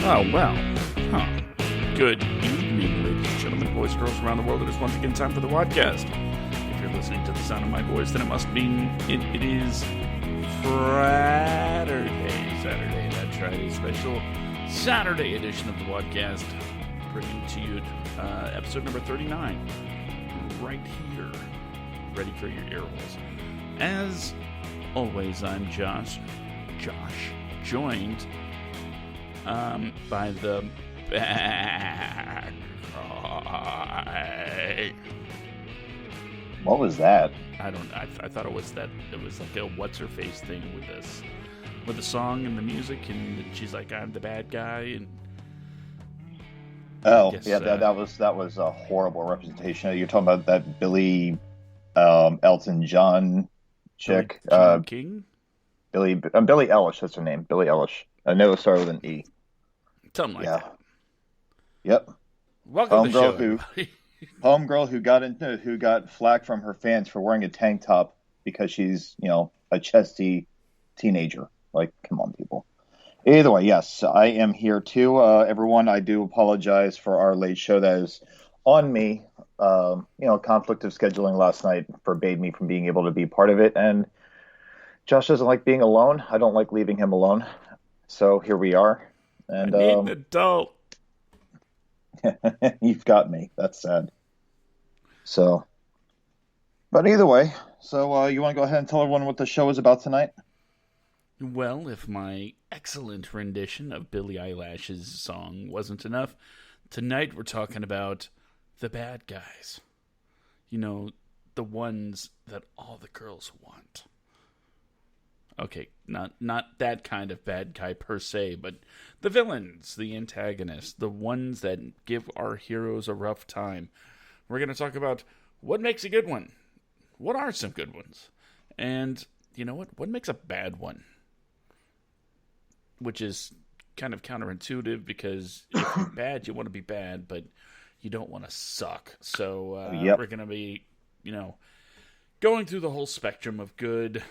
Oh, well. Huh. Good evening, ladies and gentlemen, boys and girls around the world. It is once again time for the WADcast. If you're listening to the sound of my voice, then it must mean it is Saturday, that's right, a special Saturday edition of the WADcast, bringing to you episode number 39, right here, ready for your ear holes. As always, I'm Josh, joined by the bad guy. What was that? I thought it was that. It was like a what's her face thing with the song and the music, and she's like, I'm the bad guy, and that was a horrible representation. You're talking about that Billy Elton John chick, King, Billy Eilish. That's her name, Billie Eilish. I know it started with an E. Something like that. Yep. Welcome to the show, everybody. Homegirl who got flack from her fans for wearing a tank top because she's, a chesty teenager. Like, come on, people. Either way, yes, I am here too. Everyone, I do apologize for our late show. That is on me. Conflict of scheduling last night forbade me from being able to be part of it. And Josh doesn't like being alone. I don't like leaving him alone. So here we are. And I need an adult. You've got me. That's sad. So, but either way, you want to go ahead and tell everyone what the show is about tonight? Well, if my excellent rendition of Billie Eilish's song wasn't enough, tonight we're talking about the bad guys. The ones that all the girls want. Okay, not that kind of bad guy per se, but the villains, the antagonists, the ones that give our heroes a rough time. We're going to talk about what makes a good one. What are some good ones? And you know what? What makes a bad one? Which is kind of counterintuitive because if you're bad, you want to be bad, but you don't want to suck. So We're going to be, going through the whole spectrum of good,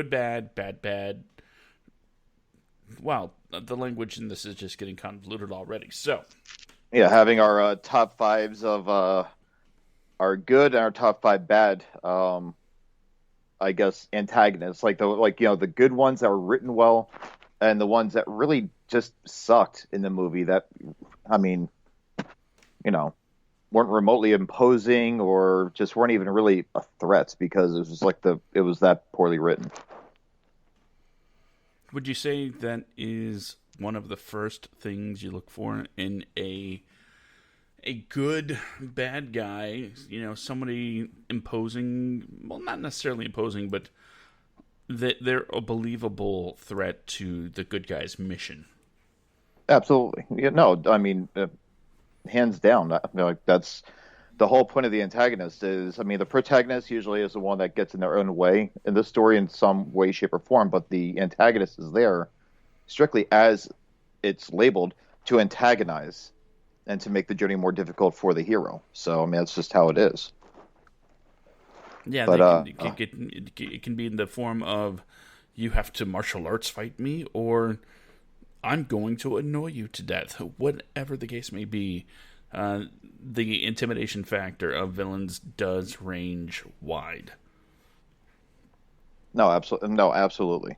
bad, bad. Wow, the language in this is just getting convoluted already. So, yeah, having our top fives of our good and our top five bad, I guess, antagonists, like the good ones that were written well, and the ones that really just sucked in the movie. That, weren't remotely imposing or just weren't even really a threat because it was just it was that poorly written. Would you say that is one of the first things you look for in a good bad guy? Somebody imposing, well, not necessarily imposing, but that they're a believable threat to the good guy's mission. Absolutely. Hands down. That's the whole point of the antagonist is, the protagonist usually is the one that gets in their own way in the story in some way, shape, or form, but the antagonist is there strictly as it's labeled to antagonize and to make the journey more difficult for the hero. So, that's just how it is. Yeah, but, it can be in the form of you have to martial arts fight me, or I'm going to annoy you to death. Whatever the case may be, the intimidation factor of villains does range wide. No, absolutely.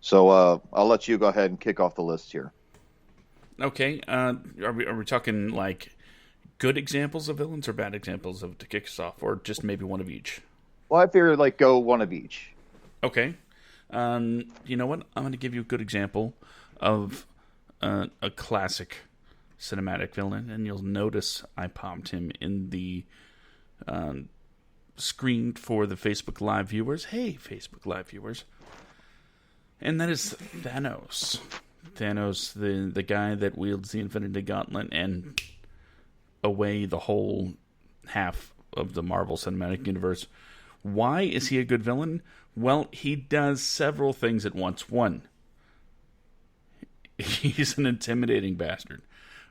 So I'll let you go ahead and kick off the list here. Okay. Are we talking like good examples of villains or bad examples to kick us off, or just maybe one of each? Well, I figured go one of each. Okay. You know what? I'm going to give you a good example of a classic cinematic villain, and you'll notice I popped him in the screened for the Facebook Live viewers. Hey, Facebook Live viewers. And that is Thanos. Thanos, the guy that wields the Infinity Gauntlet and away the whole half of the Marvel Cinematic Universe. Why is he a good villain? Well, he does several things at once. One, he's an intimidating bastard.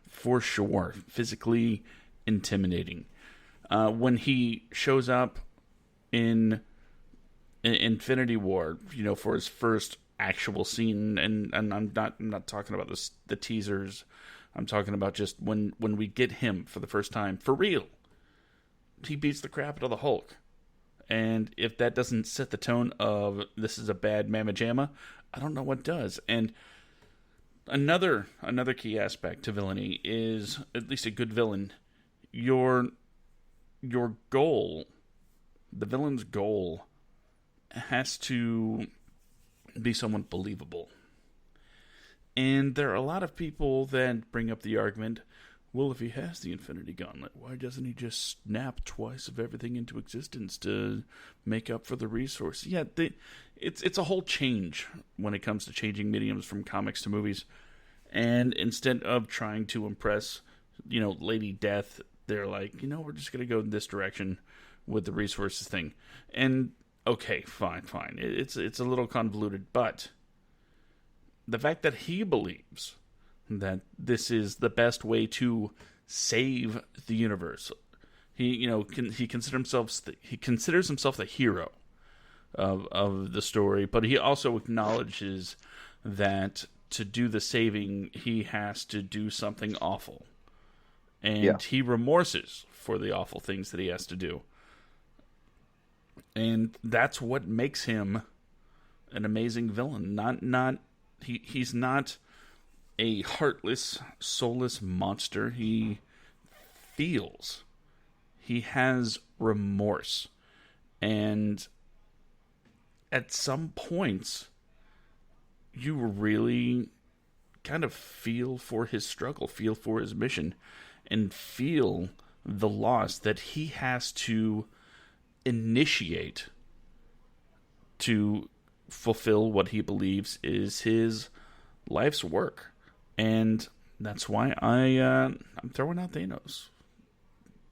For sure. Physically intimidating. When he shows up in Infinity War, for his first actual scene, and I'm not talking about the teasers. I'm talking about just when we get him for the first time, for real. He beats the crap out of the Hulk. And if that doesn't set the tone of this is a bad mamma jamma, I don't know what does. And another key aspect to villainy is, at least a good villain, your goal, the villain's goal, has to be somewhat believable. And there are a lot of people that bring up the argument, well, if he has the Infinity Gauntlet, why doesn't he just snap twice of everything into existence to make up for the resource? Yeah, it's a whole change when it comes to changing mediums from comics to movies. And instead of trying to impress, Lady Death, they're like, we're just going to go in this direction with the resources thing. And okay, fine. It's a little convoluted, but the fact that he believes that this is the best way to save the universe, he considers himself the hero of the story, but he also acknowledges that to do the saving, he has to do something awful, and he remorses for the awful things that he has to do. And that's what makes him an amazing villain. He's not a heartless, soulless monster. He feels. He has remorse. And at some points, you really kind of feel for his struggle, feel for his mission, and feel the loss that he has to initiate to fulfill what he believes is his life's work. And that's why I'm throwing out Thanos.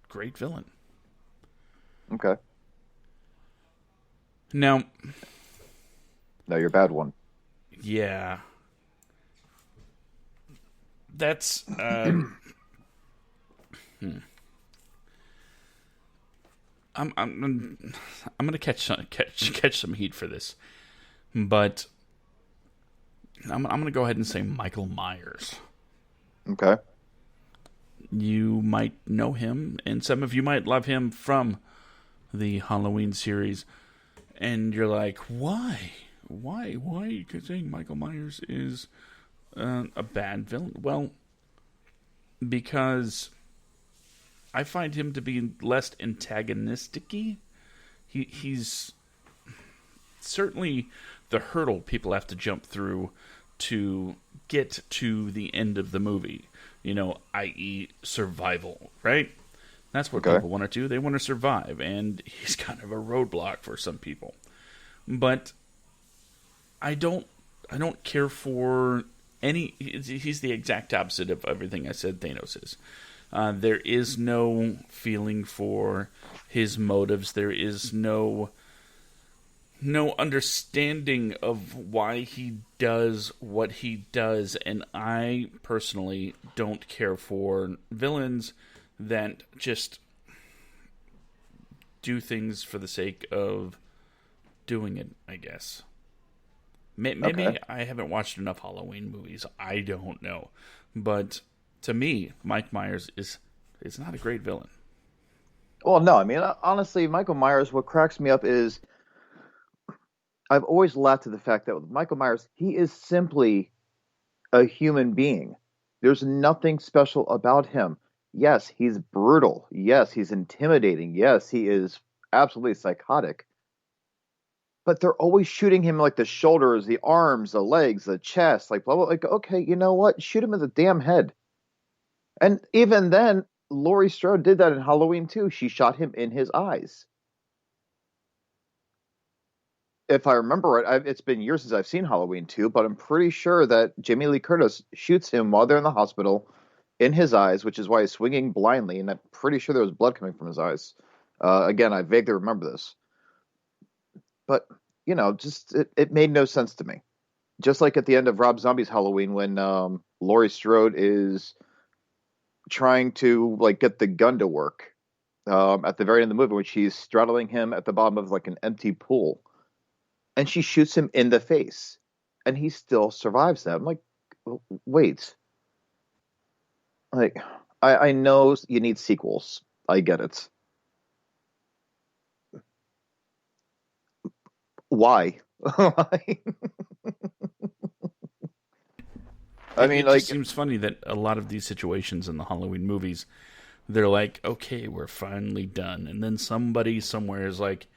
Great villain. Okay. Now your bad one. Yeah. That's I'm gonna catch some heat for this, but I'm gonna go ahead and say Michael Myers. Okay. You might know him, and some of you might love him from the Halloween series, and you're like, why? Why are you saying Michael Myers is a bad villain? Well, because I find him to be less antagonistic-y. He's certainly the hurdle people have to jump through to get to the end of the movie, i.e. survival, right? That's what people want to do. They want to survive, and he's kind of a roadblock for some people. But I don't care for any... He's the exact opposite of everything I said Thanos is. There is no feeling for his motives. There is no understanding of why he does what he does. And I personally don't care for villains that just do things for the sake of doing it, I guess. Maybe I haven't watched enough Halloween movies. I don't know. But to me, Mike Myers is not a great villain. Well, no. I mean, honestly, Michael Myers, what cracks me up is I've always laughed at the fact that with Michael Myers, he is simply a human being. There's nothing special about him. Yes, he's brutal. Yes, he's intimidating. Yes, he is absolutely psychotic. But they're always shooting him like the shoulders, the arms, the legs, the chest, like blah, blah. Like, okay, you know what? Shoot him in the damn head. And even then, Laurie Strode did that in Halloween too. She shot him in his eyes. if I remember right, it's been years since I've seen Halloween 2, but I'm pretty sure that Jamie Lee Curtis shoots him while they're in the hospital in his eyes, which is why he's swinging blindly, and I'm pretty sure there was blood coming from his eyes. Again, I vaguely remember this, but just it made no sense to me. Just like at the end of Rob Zombie's Halloween, when Laurie Strode is trying to like get the gun to work at the very end of the movie, when she's straddling him at the bottom of like an empty pool, and she shoots him in the face, and he still survives that. I'm like, wait, like I know you need sequels. I get it. Why? I mean, It just like, seems funny that a lot of these situations in the Halloween movies, they're like, okay, we're finally done. And then somebody somewhere is like,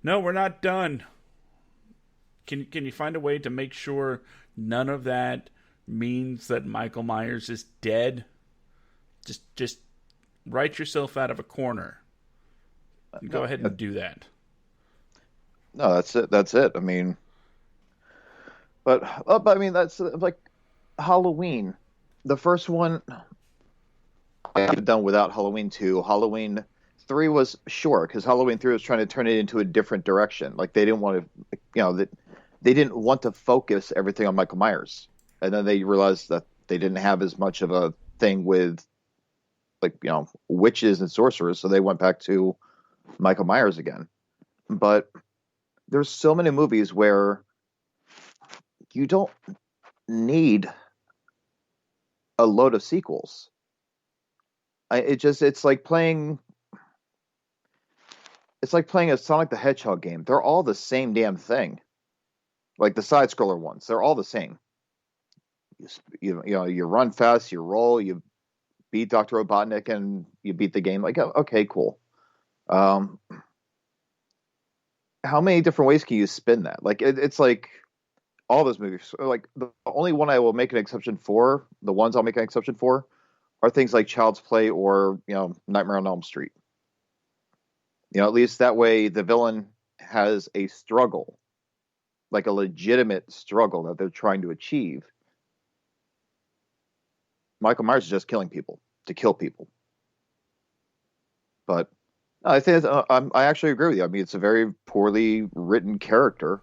no, we're not done. Can you find a way to make sure none of that means that Michael Myers is dead? Just write yourself out of a corner. Go ahead and do that. no, that's it. That's it. I mean, but I mean, that's like Halloween. The first one I could have done without Halloween 2. Halloween 3 was sure because Halloween 3 was trying to turn it into a different direction. Like they didn't want to, that they didn't want to focus everything on Michael Myers, and then they realized that they didn't have as much of a thing with like witches and sorcerers, so they went back to Michael Myers again. But there's so many movies where you don't need a load of sequels. It's like playing a Sonic the Hedgehog game. They're all the same damn thing. Like the side scroller ones, they're all the same. You run fast, you roll, you beat Dr. Robotnik, and you beat the game. Like, okay, cool. How many different ways can you spin that? Like, it's like all those movies. Like the only one I will make an exception for, the ones I'll make an exception for, are things like Child's Play or Nightmare on Elm Street. At least that way the villain has a struggle, like a legitimate struggle that they're trying to achieve. Michael Myers is just killing people to kill people. But I think I actually agree with you. I mean, it's a very poorly written character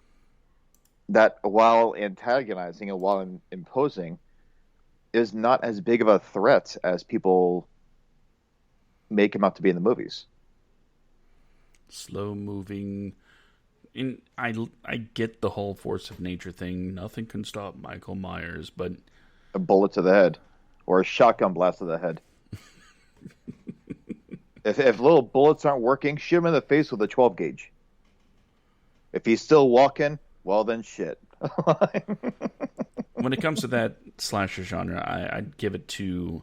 that, while antagonizing and while imposing, is not as big of a threat as people make him out to be in the movies. Slow moving. I get the whole force of nature thing. Nothing can stop Michael Myers, but A bullet to the head, or a shotgun blast to the head. If little bullets aren't working, shoot him in the face with a 12 gauge. If he's still walking, well then shit. when it comes to that slasher genre, I'd give it to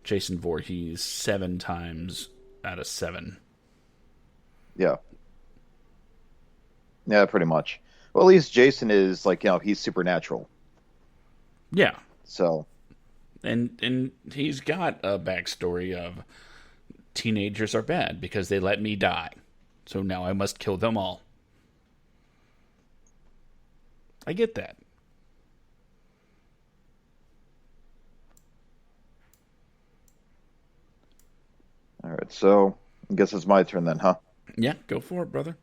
Jason Voorhees 7 times out of 7. Yeah. Yeah, pretty much. Well, at least Jason is like, he's supernatural. Yeah. So. And he's got a backstory of teenagers are bad because they let me die. So now I must kill them all. I get that. All right, so I guess it's my turn then, huh? Yeah, go for it, brother.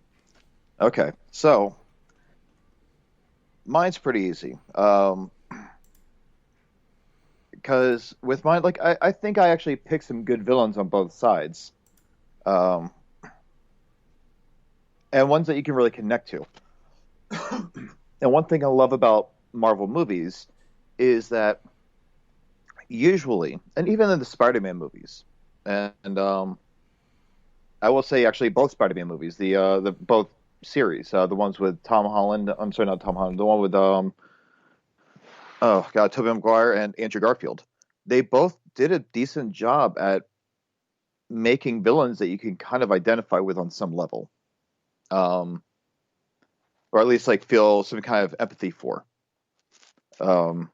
Okay, so mine's pretty easy. Because with mine, like I think I actually picked some good villains on both sides, um, and ones that you can really connect to. And one thing I love about Marvel movies is that usually, and even in the Spider-Man movies, and I will say actually both Spider-Man movies, the both series, the ones with Tom Holland. I'm sorry, not Tom Holland. The one with oh god, Tobey Maguire and Andrew Garfield. They both did a decent job at making villains that you can kind of identify with on some level, or at least like feel some kind of empathy for. Um,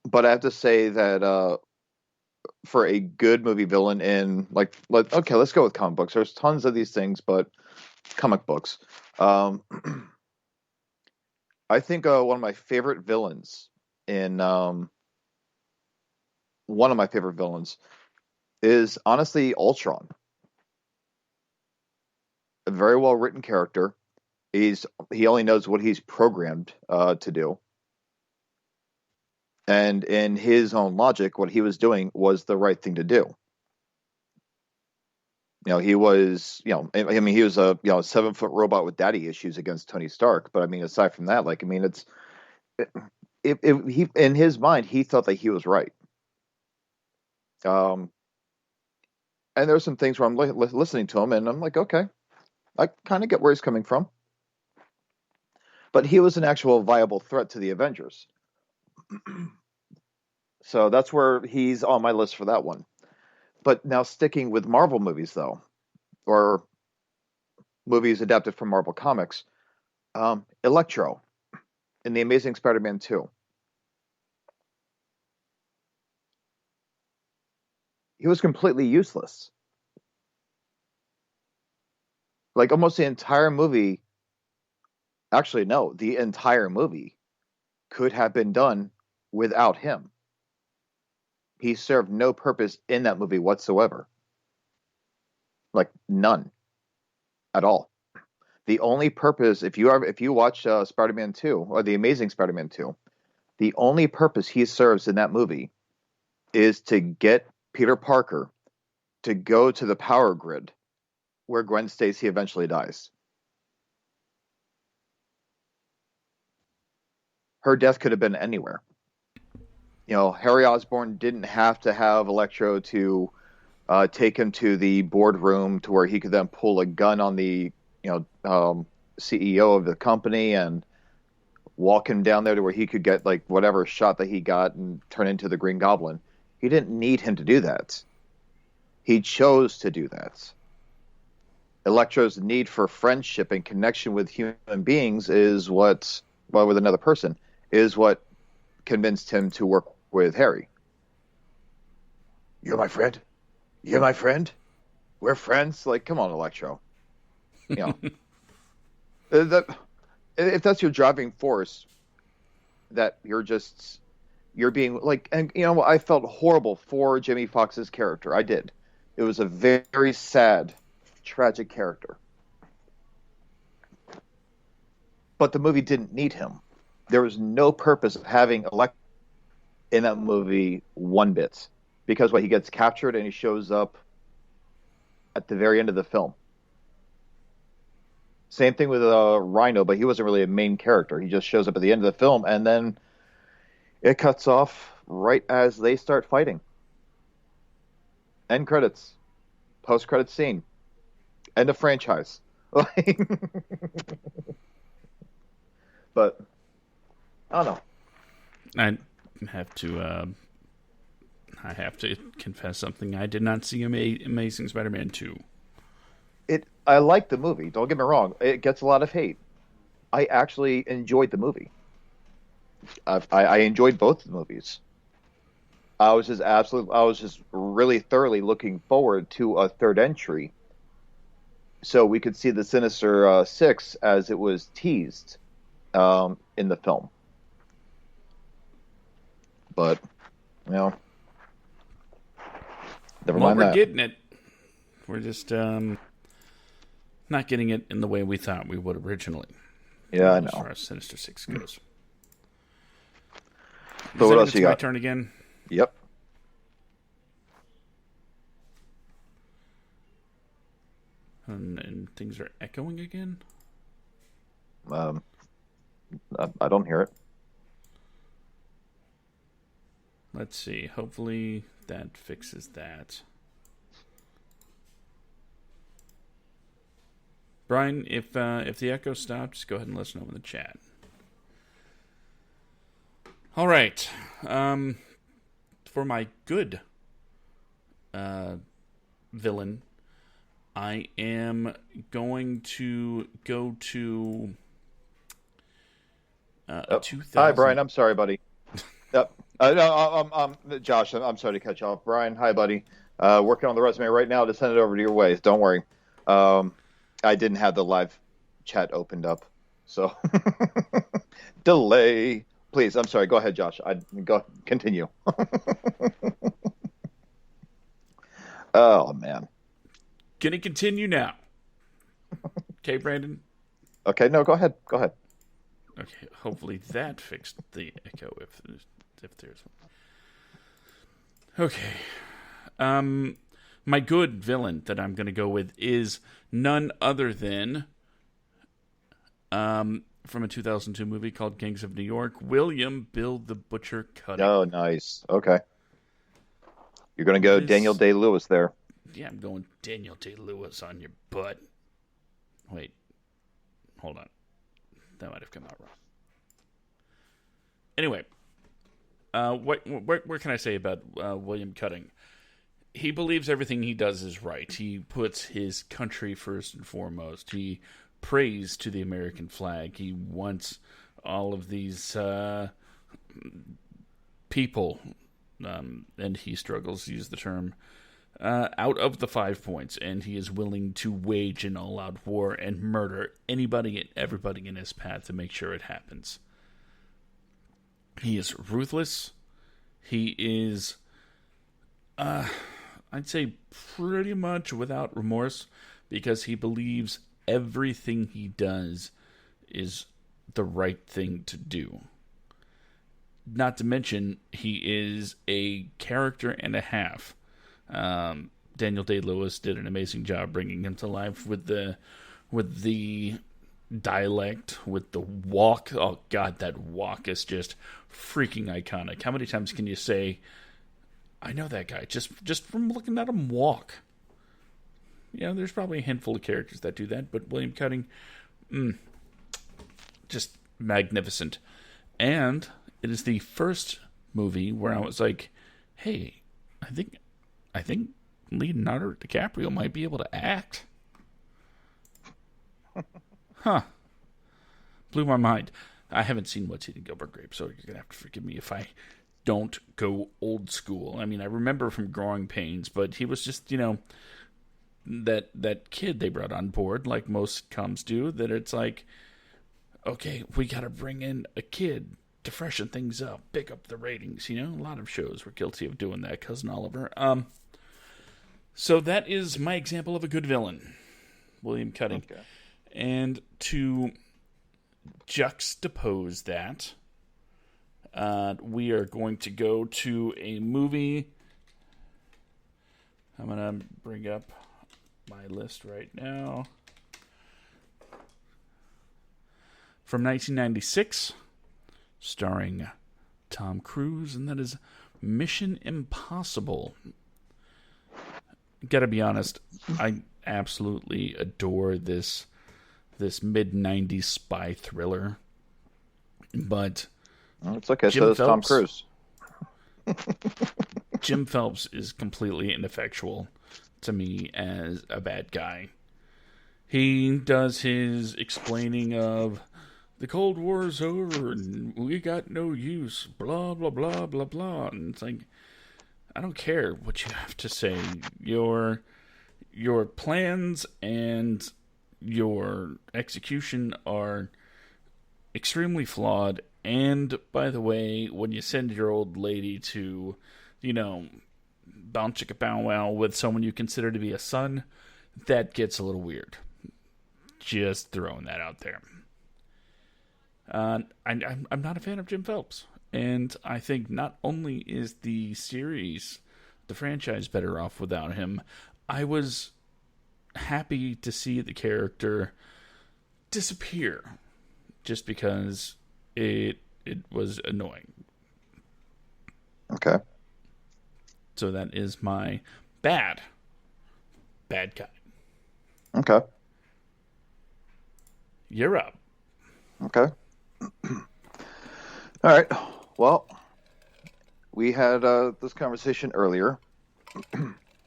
but I have to say that for a good movie villain in okay, let's go with comic books. There's tons of these things, but comic books. Um, I think one of my favorite villains in one of my favorite villains is honestly Ultron. A very well written character. He only knows what he's programmed to do, and in his own logic, what he was doing was the right thing to do. He was, I mean, he was a 7-foot robot with daddy issues against Tony Stark. But I mean, aside from that, like, I mean, he in his mind, he thought that he was right. Um, and there's some things where I'm listening to him, and I'm like, okay, I kind of get where he's coming from. But he was an actual viable threat to the Avengers. So that's where he's on my list for that one. But now sticking with Marvel movies, though, or movies adapted from Marvel Comics, Electro in The Amazing Spider-Man 2. He was completely useless. Like almost the entire movie, actually, no, the entire movie could have been done without him. He served no purpose in that movie whatsoever. Like none at all. The only purpose, if you watch Spider-Man 2 or The Amazing Spider-Man 2, the only purpose he serves in that movie is to get Peter Parker to go to the power grid where Gwen Stacy eventually dies. Her death could have been anywhere. Harry Osborn didn't have to have Electro to take him to the boardroom to where he could then pull a gun on the CEO of the company and walk him down there to where he could get like whatever shot that he got and turn into the Green Goblin. He didn't need him to do that. He chose to do that. Electro's need for friendship and connection with human beings is with another person, is what convinced him to work with Harry. You're my friend? You're my friend? We're friends? Like, come on, Electro. If that's your driving force, that you're being like, and I felt horrible for Jamie Foxx's character. I did. It was a very sad, tragic character. But the movie didn't need him. There was no purpose of having Electro in that movie one bit. Because he gets captured and he shows up at the very end of the film. Same thing with Rhino, but he wasn't really a main character. He just shows up at the end of the film, and then it cuts off right as they start fighting. End credits. Post-credits scene. End of franchise. But, I don't know. I have to confess something. I did not see Amazing Spider-Man 2. I like the movie. Don't get me wrong. It gets a lot of hate. I actually enjoyed the movie. I enjoyed both of the movies. I was just really thoroughly looking forward to a third entry, so we could see the Sinister Six as it was teased in the film. But never mind that. We're getting it. We're just not getting it in the way we thought we would originally. Yeah, I know. As far as Sinister Six goes. But what else you got? My turn again? Yep. And things are echoing again? I don't hear it. Let's see. Hopefully that fixes that. Brian, if the echo stops, just go ahead and let us know in the chat. All right. For my good villain, I am going to go to 2000. Hi, Brian. I'm sorry, buddy. Yep. Josh, I'm sorry to cut you off. Brian, hi, buddy. Working on the resume right now to send it over to your way. Don't worry. I didn't have the live chat opened up, so delay. Please, I'm sorry. Go ahead, Josh. I go continue. Oh man. Gonna continue now. Okay, Brandon? Okay, no, go ahead. Go ahead. Okay, hopefully that fixed the echo if there's one. Okay. My good villain that I'm gonna go with is none other than from a 2002 movie called Gangs of New York, William Bill the Butcher Cutting. Oh, nice. Okay. You're gonna go Daniel This Day-Lewis there. Yeah, I'm going Daniel Day-Lewis on your butt. Wait. Hold on. That might have come out wrong. Anyway, what can I say about William Cutting? He believes everything he does is right. He puts his country first and foremost. He prays to the American flag. He wants all of these people, and he struggles to use the term, out of the 5 points, and he is willing to wage an all-out war and murder anybody and everybody in his path to make sure it happens. He is ruthless. He is, I'd say, pretty much without remorse, because he believes everything he does is the right thing to do. Not to mention, he is a character and a half. Daniel Day-Lewis did an amazing job bringing him to life with the dialect, with the walk. Oh God, that walk is just freaking iconic. How many times can you say, "I know that guy" just from looking at him walk? You know, there's probably a handful of characters that do that, but William Cutting, just magnificent. And it is the first movie where I was like, "Hey, I think Leonardo DiCaprio might be able to act." Huh. Blew my mind. I haven't seen What's Eating Gilbert Grape, so you're going to have to forgive me if I don't go old school. I mean, I remember from Growing Pains, but he was just, that kid they brought on board, like most coms do, that it's like, okay, we got to bring in a kid to freshen things up, pick up the ratings. A lot of shows were guilty of doing that. Cousin Oliver. So that is my example of a good villain, William Cutting. Okay. And to juxtapose that, we are going to go to a movie. I'm going to bring up my list right now. From 1996, starring Tom Cruise, and that is Mission Impossible. Gotta be honest, I absolutely adore this mid-90s spy thriller. But it's okay, so it's Tom Cruise. Jim Phelps is completely ineffectual to me as a bad guy. He does his explaining of the Cold War is over and we got no use, blah, blah, blah, blah, blah. And it's like, I don't care what you have to say. Your plans and your execution are extremely flawed. And, by the way, when you send your old lady to, bow chicka bow wow with someone you consider to be a son, that gets a little weird. Just throwing that out there. I'm not a fan of Jim Phelps. And I think not only is the series, the franchise, better off without him, I was happy to see the character disappear just because it was annoying. Okay. So that is my bad guy. Okay. You're up. Okay. All right. Well, we had this conversation earlier,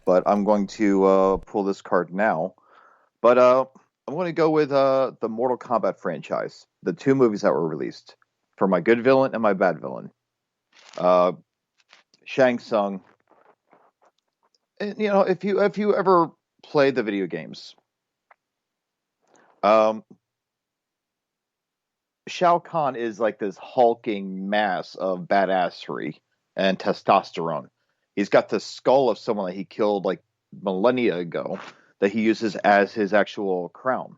but I'm going to pull this card now. But I'm going to go with the Mortal Kombat franchise, the 2 movies that were released, for my good villain and my bad villain. Shang Tsung. And, if you ever play the video games, Um, Shao Kahn is like this hulking mass of badassery and testosterone. He's got the skull of someone that he killed like millennia ago that he uses as his actual crown.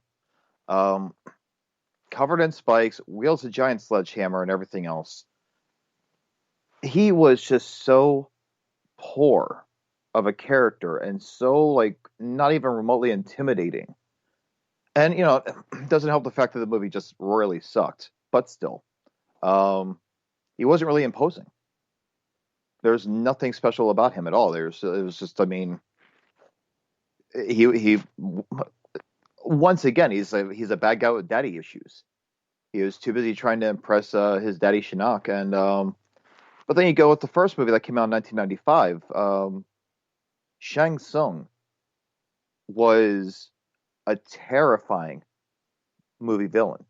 Um, Covered in spikes, wields a giant sledgehammer and everything else. He was just so poor of a character and so like not even remotely intimidating. And it doesn't help the fact that the movie just royally sucked, but still. Um, he wasn't really imposing. There's nothing special about him at all. It was just, I mean, he once again he's a bad guy with daddy issues. He was too busy trying to impress his daddy Shinnok, and but then you go with the first movie that came out in 1995. Shang Tsung was a terrifying movie villain.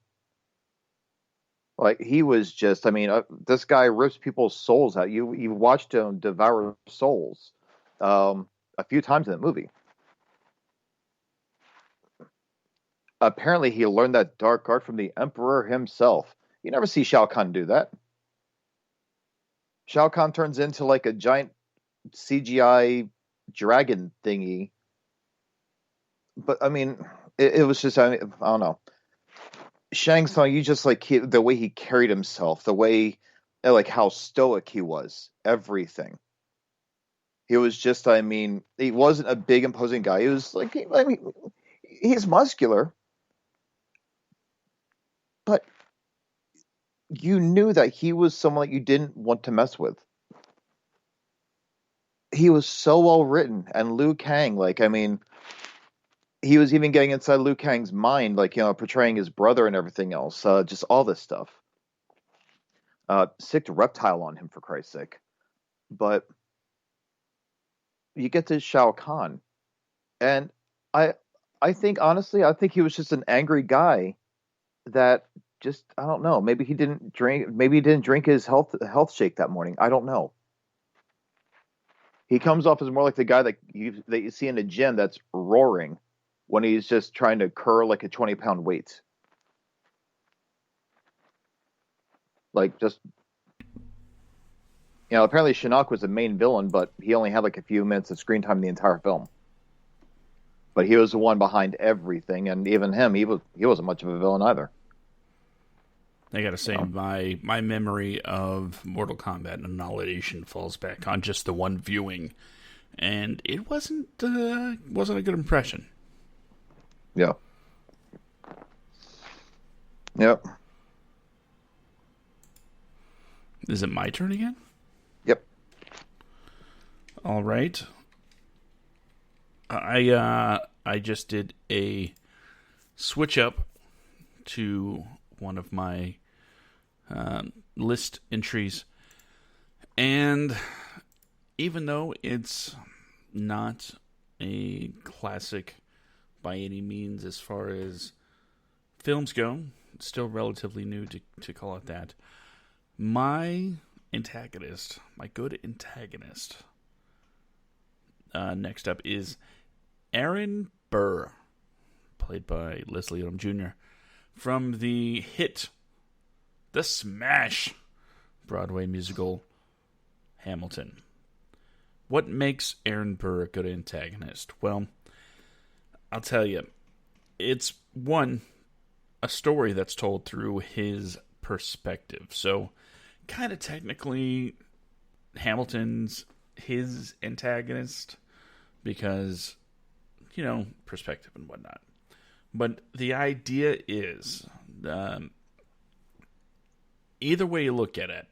Like he was just, I mean, this guy rips people's souls out. You watched him devour souls a few times in that movie. Apparently, he learned that dark art from the Emperor himself. You never see Shao Kahn do that. Shao Kahn turns into like a giant CGI dragon thingy. But I mean, it was just, I don't know. Shang Tsung, you just like the way he carried himself, the way, like how stoic he was, everything. He was just, I mean, he wasn't a big imposing guy. He was like, I mean, he's muscular, but you knew that he was someone that you didn't want to mess with. He was so well written, and Liu Kang, like, I mean, he was even getting inside Liu Kang's mind, like, portraying his brother and everything else, just all this stuff. Sicked reptile on him, for Christ's sake. But you get to Shao Kahn, and I, I think honestly, I think he was just an angry guy that just, I don't know, maybe he didn't drink his health shake that morning. I don't know. He comes off as more like the guy that you see in a gym that's roaring when he's just trying to curl like a 20-pound weight. Like just, apparently Shinnok was the main villain, but he only had like a few minutes of screen time in the entire film. But he was the one behind everything, and even him, he wasn't much of a villain either. I gotta say, my memory of Mortal Kombat Annihilation falls back on just the one viewing, and it wasn't a good impression. Yeah. Yep. Is it my turn again? Yep. All right. I just did a switch up to one of my list entries, and even though it's not a classic by any means as far as films go, it's still relatively new to call it that. My good antagonist, next up is Aaron Burr, played by Leslie Odom Jr., from the smash Broadway musical Hamilton. What makes Aaron Burr a good antagonist? Well, I'll tell you. It's, one, a story that's told through his perspective. So, kind of technically, Hamilton's his antagonist because, perspective and whatnot. But the idea is, either way you look at it,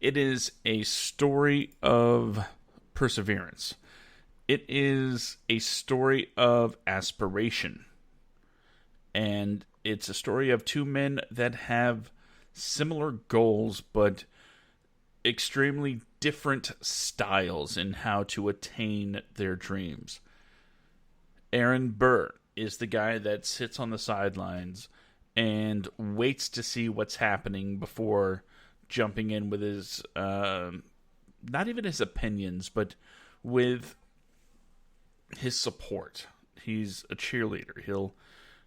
it is a story of perseverance. It is a story of aspiration. And it's a story of two men that have similar goals, but extremely different styles in how to attain their dreams. Aaron Burr is the guy that sits on the sidelines and waits to see what's happening before jumping in with his, not even his opinions, but with his support. He's a cheerleader. He'll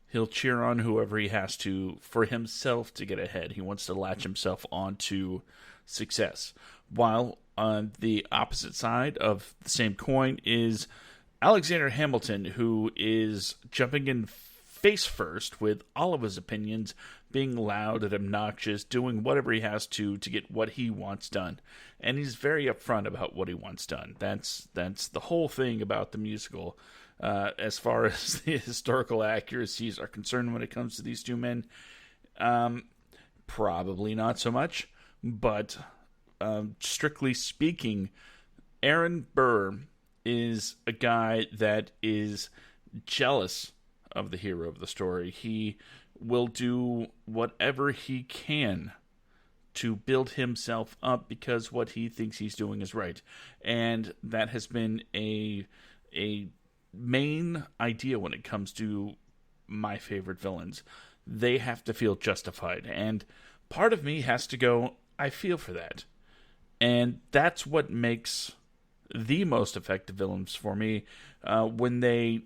He'll cheer on whoever he has to for himself to get ahead. He wants to latch himself onto success. While on the opposite side of the same coin is Alexander Hamilton, who is jumping in face first with all of his opinions, being loud and obnoxious, doing whatever he has to get what he wants done. And he's very upfront about what he wants done. That's the whole thing about the musical. As far as the historical accuracies are concerned when it comes to these two men, probably not so much. But strictly speaking, Aaron Burr is a guy that is jealous of the hero of the story. He will do whatever he can to build himself up because what he thinks he's doing is right. And that has been a main idea when it comes to my favorite villains. They have to feel justified. And part of me has to go, I feel for that. And that's what makes the most effective villains for me, when they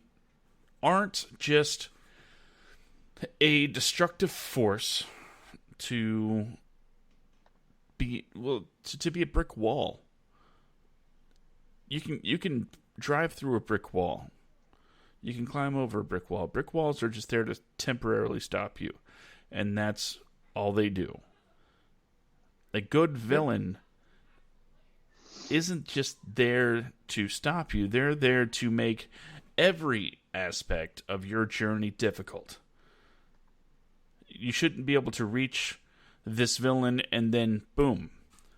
aren't just a destructive force to be a brick wall. You can drive through a brick wall. You can climb over a brick wall. Brick walls are just there to temporarily stop you, and that's all they do. A good villain isn't just there to stop you. They're there to make every aspect of your journey difficult. You shouldn't be able to reach this villain and then, boom,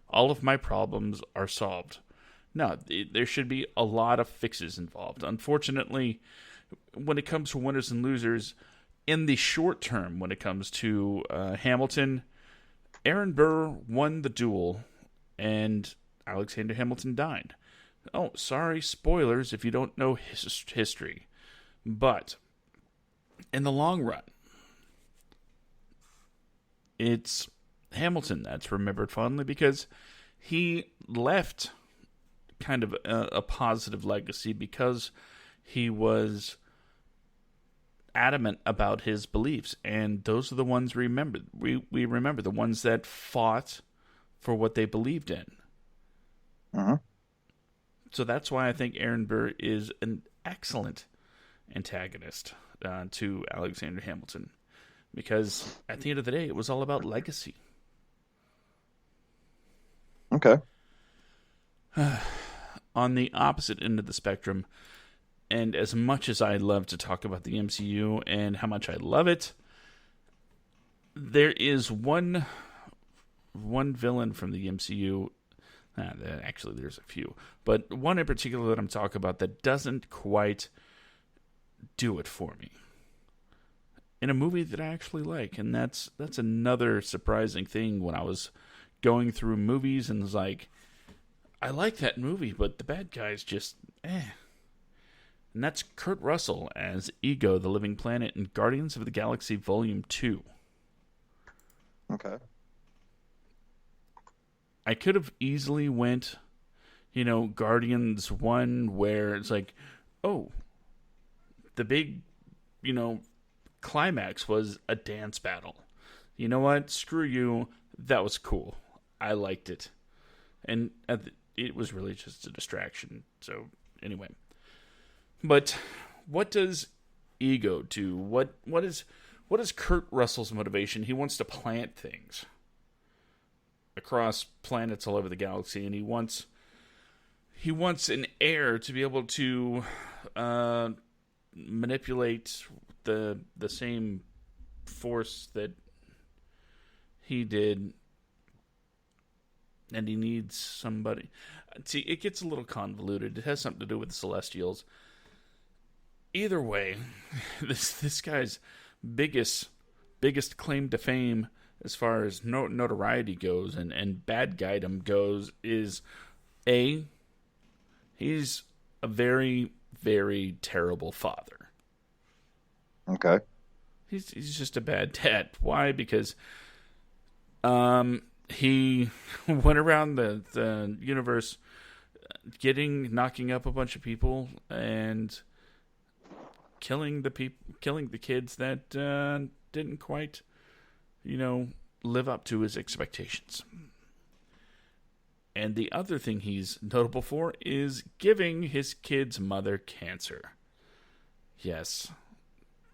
all of my problems are solved. No, there should be a lot of fixes involved. Unfortunately, when it comes to winners and losers, in the short term, when it comes to Hamilton, Aaron Burr won the duel, and Alexander Hamilton died. Oh, sorry, spoilers if you don't know history. But in the long run, it's Hamilton that's remembered fondly because he left kind of a positive legacy because he was adamant about his beliefs, and those are the ones we remember the ones that fought for what they believed in. Uh-huh. So that's why I think Aaron Burr is an excellent antagonist to Alexander Hamilton, because at the end of the day, it was all about legacy. Okay. On the opposite end of the spectrum, and as much as I love to talk about the MCU and how much I love it, there is one villain from the MCU. Actually, there's a few, but one in particular that I'm talking about that doesn't quite do it for me in a movie that I actually like, and that's another surprising thing when I was going through movies and was like, I like that movie, but the bad guy's just And that's Kurt Russell as Ego, the Living Planet, in Guardians of the Galaxy Volume 2. Okay. I could have easily went, Guardians 1, where it's like, oh, the big, climax was a dance battle. You know what? Screw you. That was cool. I liked it. And it was really just a distraction. So, anyway. But what does Ego do? What is Kurt Russell's motivation? He wants to plant things across planets all over the galaxy, and he wants an heir to be able to manipulate the same force that he did, and he needs somebody. See, it gets a little convoluted. It has something to do with the Celestials. Either way, this guy's biggest claim to fame as far as notoriety goes and bad guydom goes is he's a very, very terrible father. Okay. He's just a bad dad. Why? Because he went around the universe knocking up a bunch of people and killing the kids that didn't quite, live up to his expectations. And the other thing he's notable for is giving his kid's mother cancer. Yes,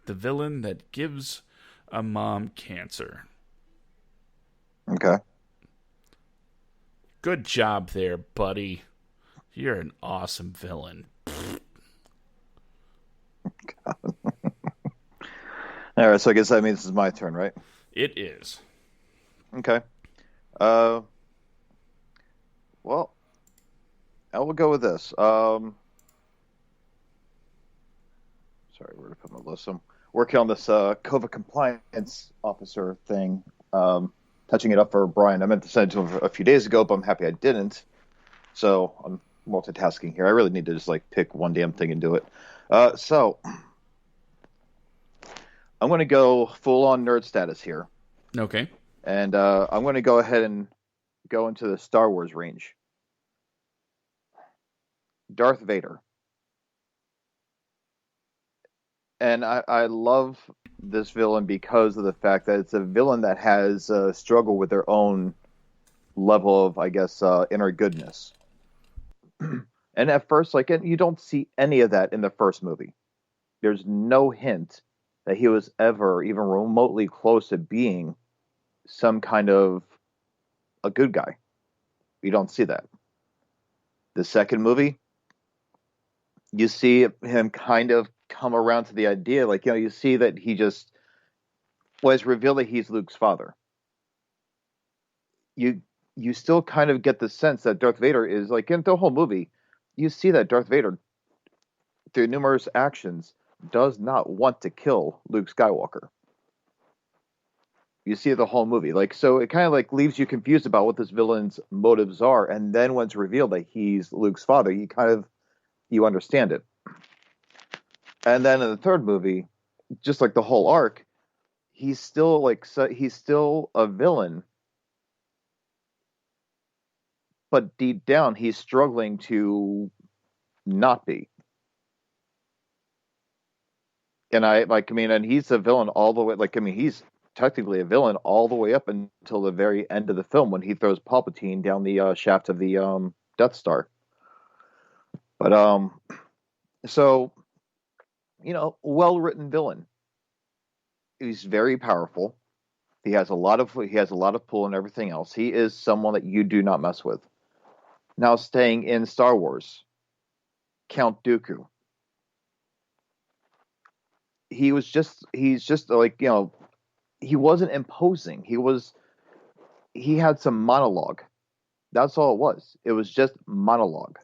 the villain that gives a mom cancer. Okay. Good job there, buddy. You're an awesome villain. All right, so I guess that means it's my turn, right? It is. Okay. Well, I will go with this. Sorry, where to put my list? I'm working on this COVID compliance officer thing, touching it up for Brian. I meant to send it to him a few days ago, but I'm happy I didn't. So I'm multitasking here. I really need to just pick one damn thing and do it. So I'm going to go full on nerd status here. Okay. And I'm going to go ahead and go into the Star Wars range. Darth Vader. And I love this villain because of the fact that it's a villain that has struggled with their own level of, I guess, inner goodness. And at first, you don't see any of that in the first movie. There's no hint that he was ever even remotely close to being some kind of a good guy. You don't see that. The second movie, you see him kind of come around to the idea, you see that he just was revealed that he's Luke's father. You still kind of get the sense that Darth Vader is, in the whole movie, you see that Darth Vader, through numerous actions, does not want to kill Luke Skywalker. You see the whole movie. So it kind of leaves you confused about what this villain's motives are, and then when it's revealed that he's Luke's father, you understand it. And then in the third movie, just the whole arc, he's still he's still a villain, but deep down he's struggling to not be. And and he's a villain all the way. He's technically a villain all the way up until the very end of the film when he throws Palpatine down the shaft of the Death Star. But so well-written villain. He's very powerful. He has a lot of pull and everything else. He is someone that you do not mess with. Now, staying in Star Wars, Count Dooku. He's just he wasn't imposing. He had some monologue. That's all it was. It was just monologue.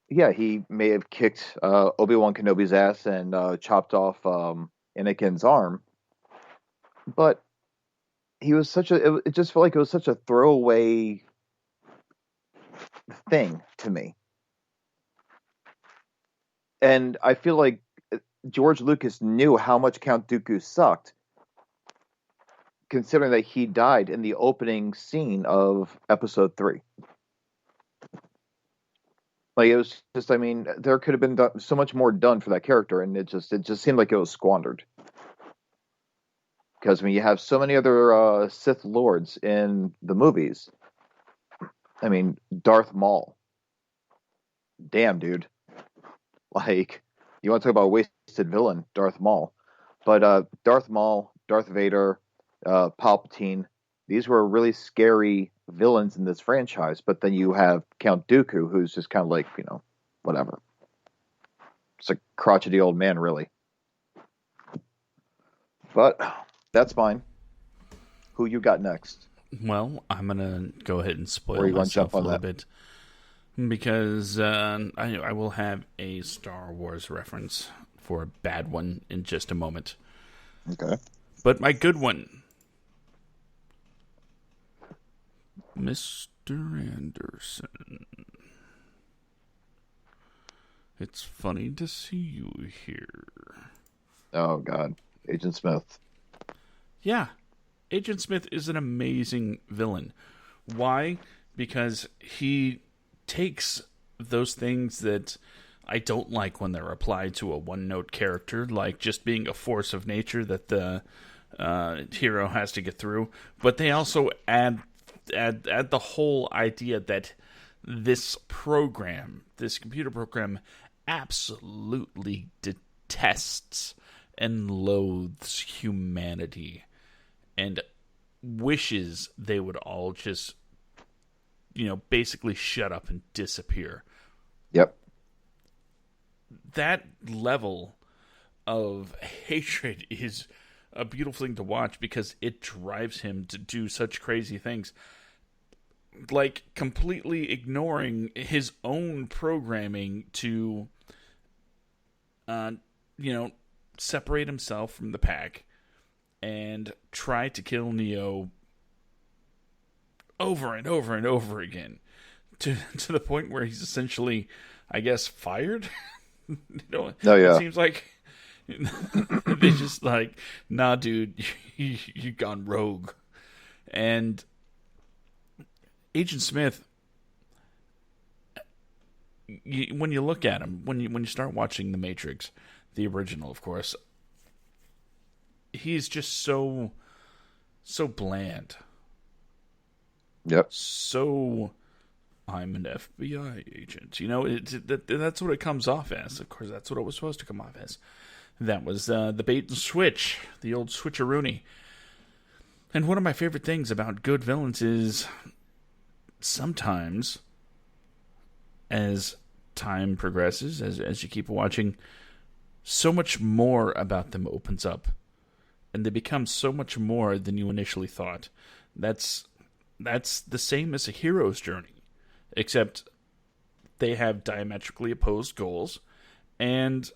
Yeah, he may have kicked Obi-Wan Kenobi's ass and chopped off Anakin's arm, but he was it just felt like it was such a throwaway thing to me. And I feel like George Lucas knew how much Count Dooku sucked, considering that he died in the opening scene of Episode 3. It was just, there could have been so much more done for that character, and it just seemed like it was squandered. Because you have so many other Sith Lords in the movies. Darth Maul. Damn, dude. You want to talk about a wasted villain, Darth Maul. But Darth Maul, Darth Vader, Palpatine, these were really scary villains in this franchise. But then you have Count Dooku, who's just kind of whatever. It's a crotchety old man, really. But that's fine. Who you got next? Well, I'm going to go ahead and spoil myself a little bit. Because I will have a Star Wars reference for a bad one in just a moment. Okay. But my good one, Mr. Anderson. It's funny to see you here. Oh, God. Agent Smith. Yeah. Agent Smith is an amazing villain. Why? Because he takes those things that I don't like when they're applied to a one-note character, like just being a force of nature that the hero has to get through. But they also add the whole idea that this program, this computer program, absolutely detests and loathes humanity and wishes they would all just, basically shut up and disappear. Yep. That level of hatred is a beautiful thing to watch because it drives him to do such crazy things. Like completely ignoring his own programming to, separate himself from the pack and try to kill Neo over and over and over again to the point where he's essentially, I guess, fired. Oh, yeah. It seems like they just like, nah, dude, you gone rogue. And Agent Smith, when you look at him, when you start watching The Matrix, the original, of course, he's just so bland. Yep. So, I'm an FBI agent. That's what it comes off as. Of course, that's what it was supposed to come off as. That was the bait and switch, the old switcheroony. And one of my favorite things about good villains is sometimes, as time progresses, as you keep watching, so much more about them opens up. And they become so much more than you initially thought. That's the same as a hero's journey, except they have diametrically opposed goals, and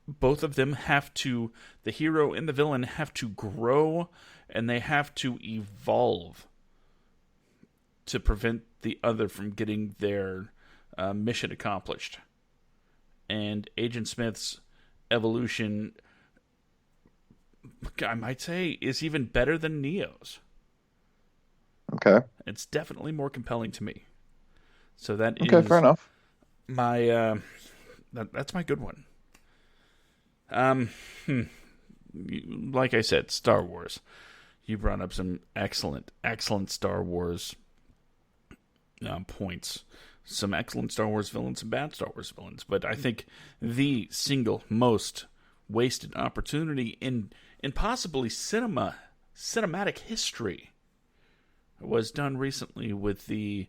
both of them the hero and the villain have to grow, and they have to evolve to prevent the other from getting their mission accomplished. And Agent Smith's evolution, I might say, is even better than Neo's. Okay. It's definitely more compelling to me. So that is okay. Fair enough. My that's my good one. Like I said, Star Wars. You brought up some excellent Star Wars points. Some excellent Star Wars villains, some bad Star Wars villains. But I think the single most wasted opportunity in possibly cinematic history was done recently with the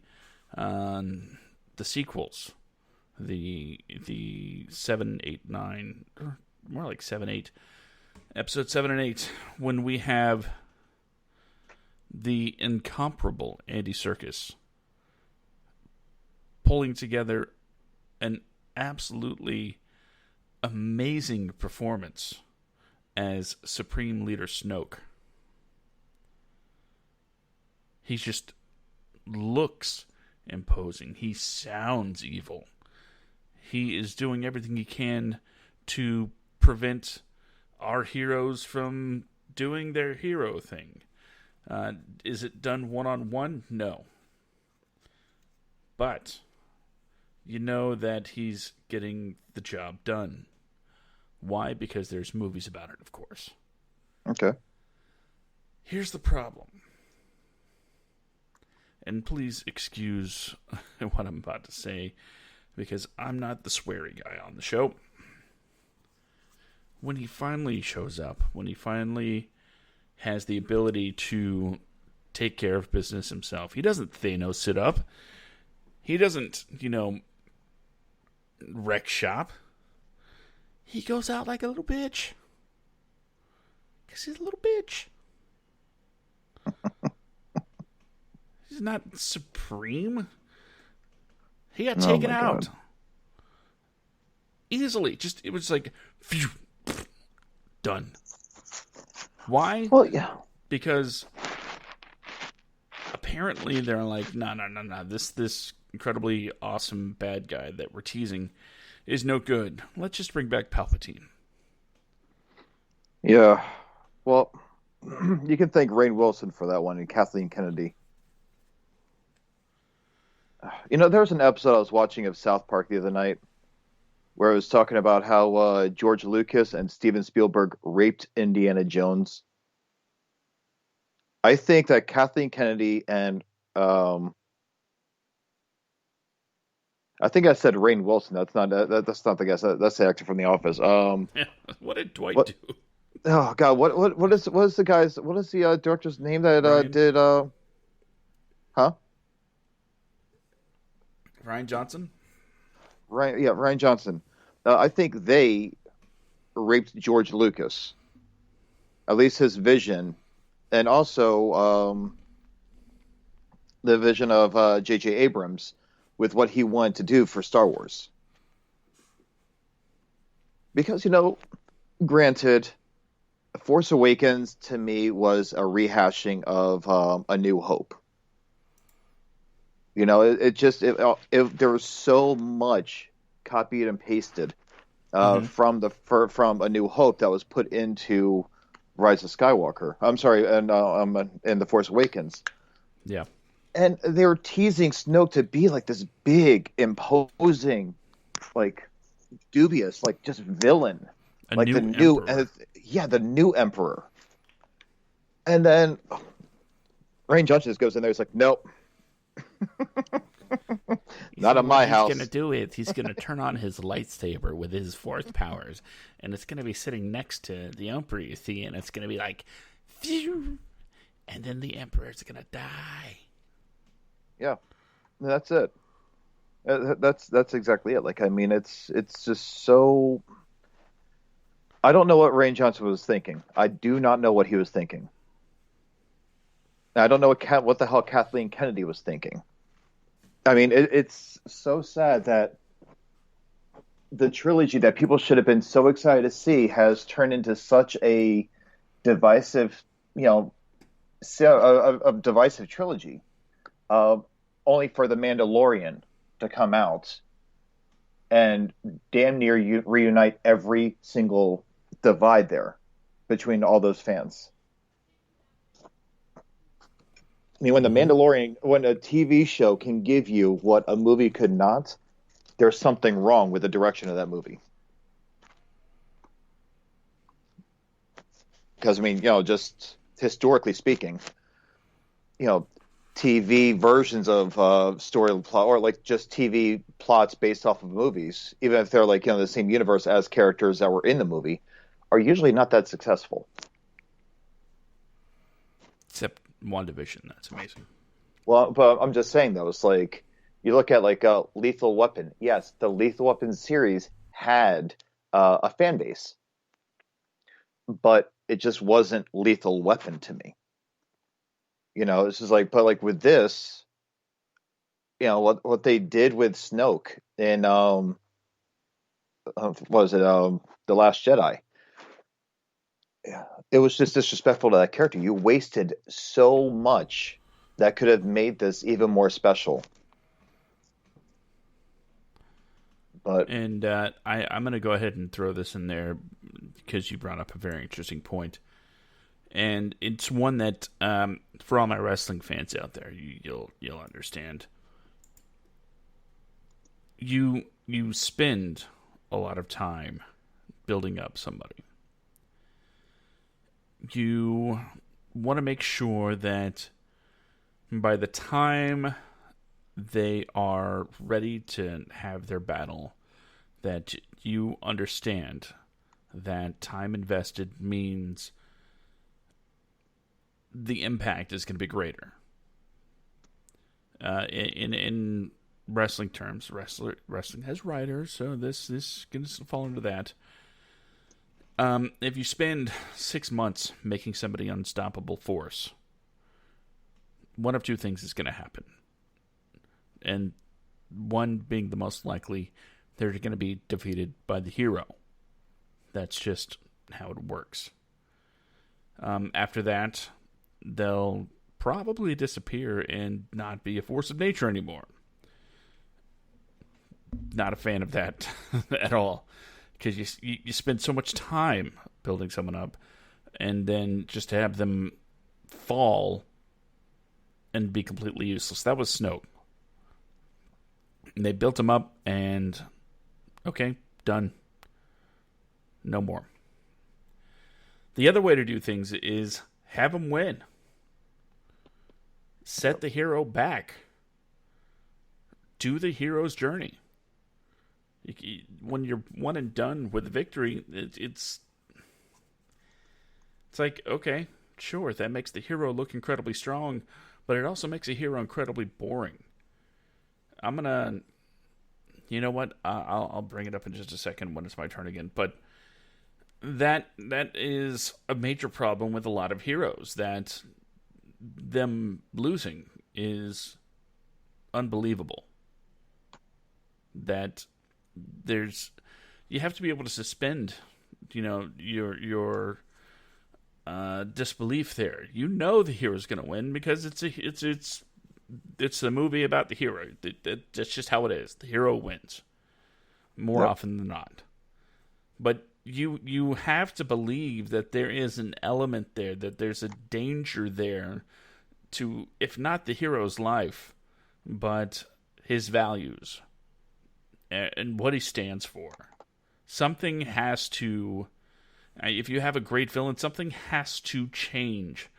sequels, the 7, 8, 9, or more like 7, 8, episode 7 and 8, when we have the incomparable Andy Serkis pulling together an absolutely amazing performance as Supreme Leader Snoke. He just looks imposing. He sounds evil. He is doing everything he can to prevent our heroes from doing their hero thing. Is it done one-on-one? No. But you know that he's getting the job done. Why? Because there's movies about it, of course. Okay. Here's the problem. And please excuse what I'm about to say, because I'm not the sweary guy on the show. When he finally shows up, when he finally has the ability to take care of business himself, he doesn't Thanos it up. He doesn't, wreck shop. He goes out like a little bitch. Because he's a little bitch. He's not supreme. He got taken out. Easily. It was like, phew, done. Why? Well, yeah. Because apparently they're like, no. This incredibly awesome bad guy that we're teasing is no good. Let's just bring back Palpatine. Yeah. Well, you can thank Rainn Wilson for that one and Kathleen Kennedy. There was an episode I was watching of South Park the other night, where it was talking about how George Lucas and Steven Spielberg raped Indiana Jones. I think that Kathleen Kennedy and um, I think I said Rainn Wilson. That's not the guy. That's the actor from The Office. What did Dwight What? do? Oh God, what is the guy's what is the director's name that Ryan did huh? Ryan Johnson? Ryan Johnson. I think they raped George Lucas, at least his vision, and also the vision of J.J. Abrams with what he wanted to do for Star Wars. Because granted, Force Awakens to me was a rehashing of A New Hope. There was so much copied and pasted Mm-hmm. from A New Hope that was put into Rise of Skywalker. I'm sorry, and in The Force Awakens, Yeah. and they were teasing Snoke to be like this big, imposing, like dubious, like just villain, A like new emperor. the new Emperor, and then Rain Johnson just goes in there. He's like, nope, not in What my he's gonna house. do is he's gonna turn on his lightsaber with his force powers, and it's gonna be sitting next to the Emperor, you see, and it's gonna be like, phew, and then the Emperor's gonna die. Yeah, that's it. That's exactly it. Like, I mean, it's just so. I don't know what Rain Johnson was thinking. I do not know what he was thinking. I don't know what the hell Kathleen Kennedy was thinking. I mean, it's so sad that the trilogy that people should have been so excited to see has turned into such a divisive, you know, a divisive trilogy. Uh, Only for the Mandalorian to come out and damn near reunite every single divide there between all those fans. I mean, Mm-hmm. when a TV show can give you what a movie could not, there's something wrong with the direction of that movie. Because I mean, just historically speaking, you know, TV versions of story plot or like just TV plots based off of movies, even if they're like the same universe as characters that were in the movie, are usually not that successful. Except WandaVision, that's amazing. Well, but I'm just saying though, it's like you look at like Lethal Weapon. Yes, the Lethal Weapon series had a fan base, but it just wasn't Lethal Weapon to me. This is like, but like with this, what they did with Snoke in what was it the Last Jedi? Yeah, it was just disrespectful to that character. You wasted so much that could have made this even more special. But And I'm going to go ahead and throw this in there because you brought up a very interesting point. And it's one that, for all my wrestling fans out there, you'll understand. You spend a lot of time building up somebody. You want to make sure that by the time they are ready to have their battle, that you understand that time invested means the impact is going to be greater. In wrestling terms, wrestling has writers, so this is going to fall into that. If you spend 6 months making somebody unstoppable force, one of two things is going to happen. And one being the most likely, they're going to be defeated by the hero. That's just how it works. After that, they'll probably disappear and not be a force of nature anymore. Not a fan of that at all. Because you spend so much time building someone up, and then just to have them fall and be completely useless. That was Snoke. And they built him up, and okay, Done. No more. The other way to do things is have him win. Set the hero back. Do the hero's journey. When you're one and done with victory, it's like, okay, sure, that makes the hero look incredibly strong, but it also makes a hero incredibly boring. I'm gonna, you know what? I'll bring it up in just a second when it's my turn again. But that is a major problem with a lot of heroes. That them losing is unbelievable. That you have to be able to suspend, your disbelief there. You know the hero's going to win because it's a movie about the hero. That's just how it is. The hero wins more often than not. But you have to believe that there is an element there, that there's a danger there to, if not the hero's life, but his values and what he stands for. Something has to, if you have a great villain, something has to change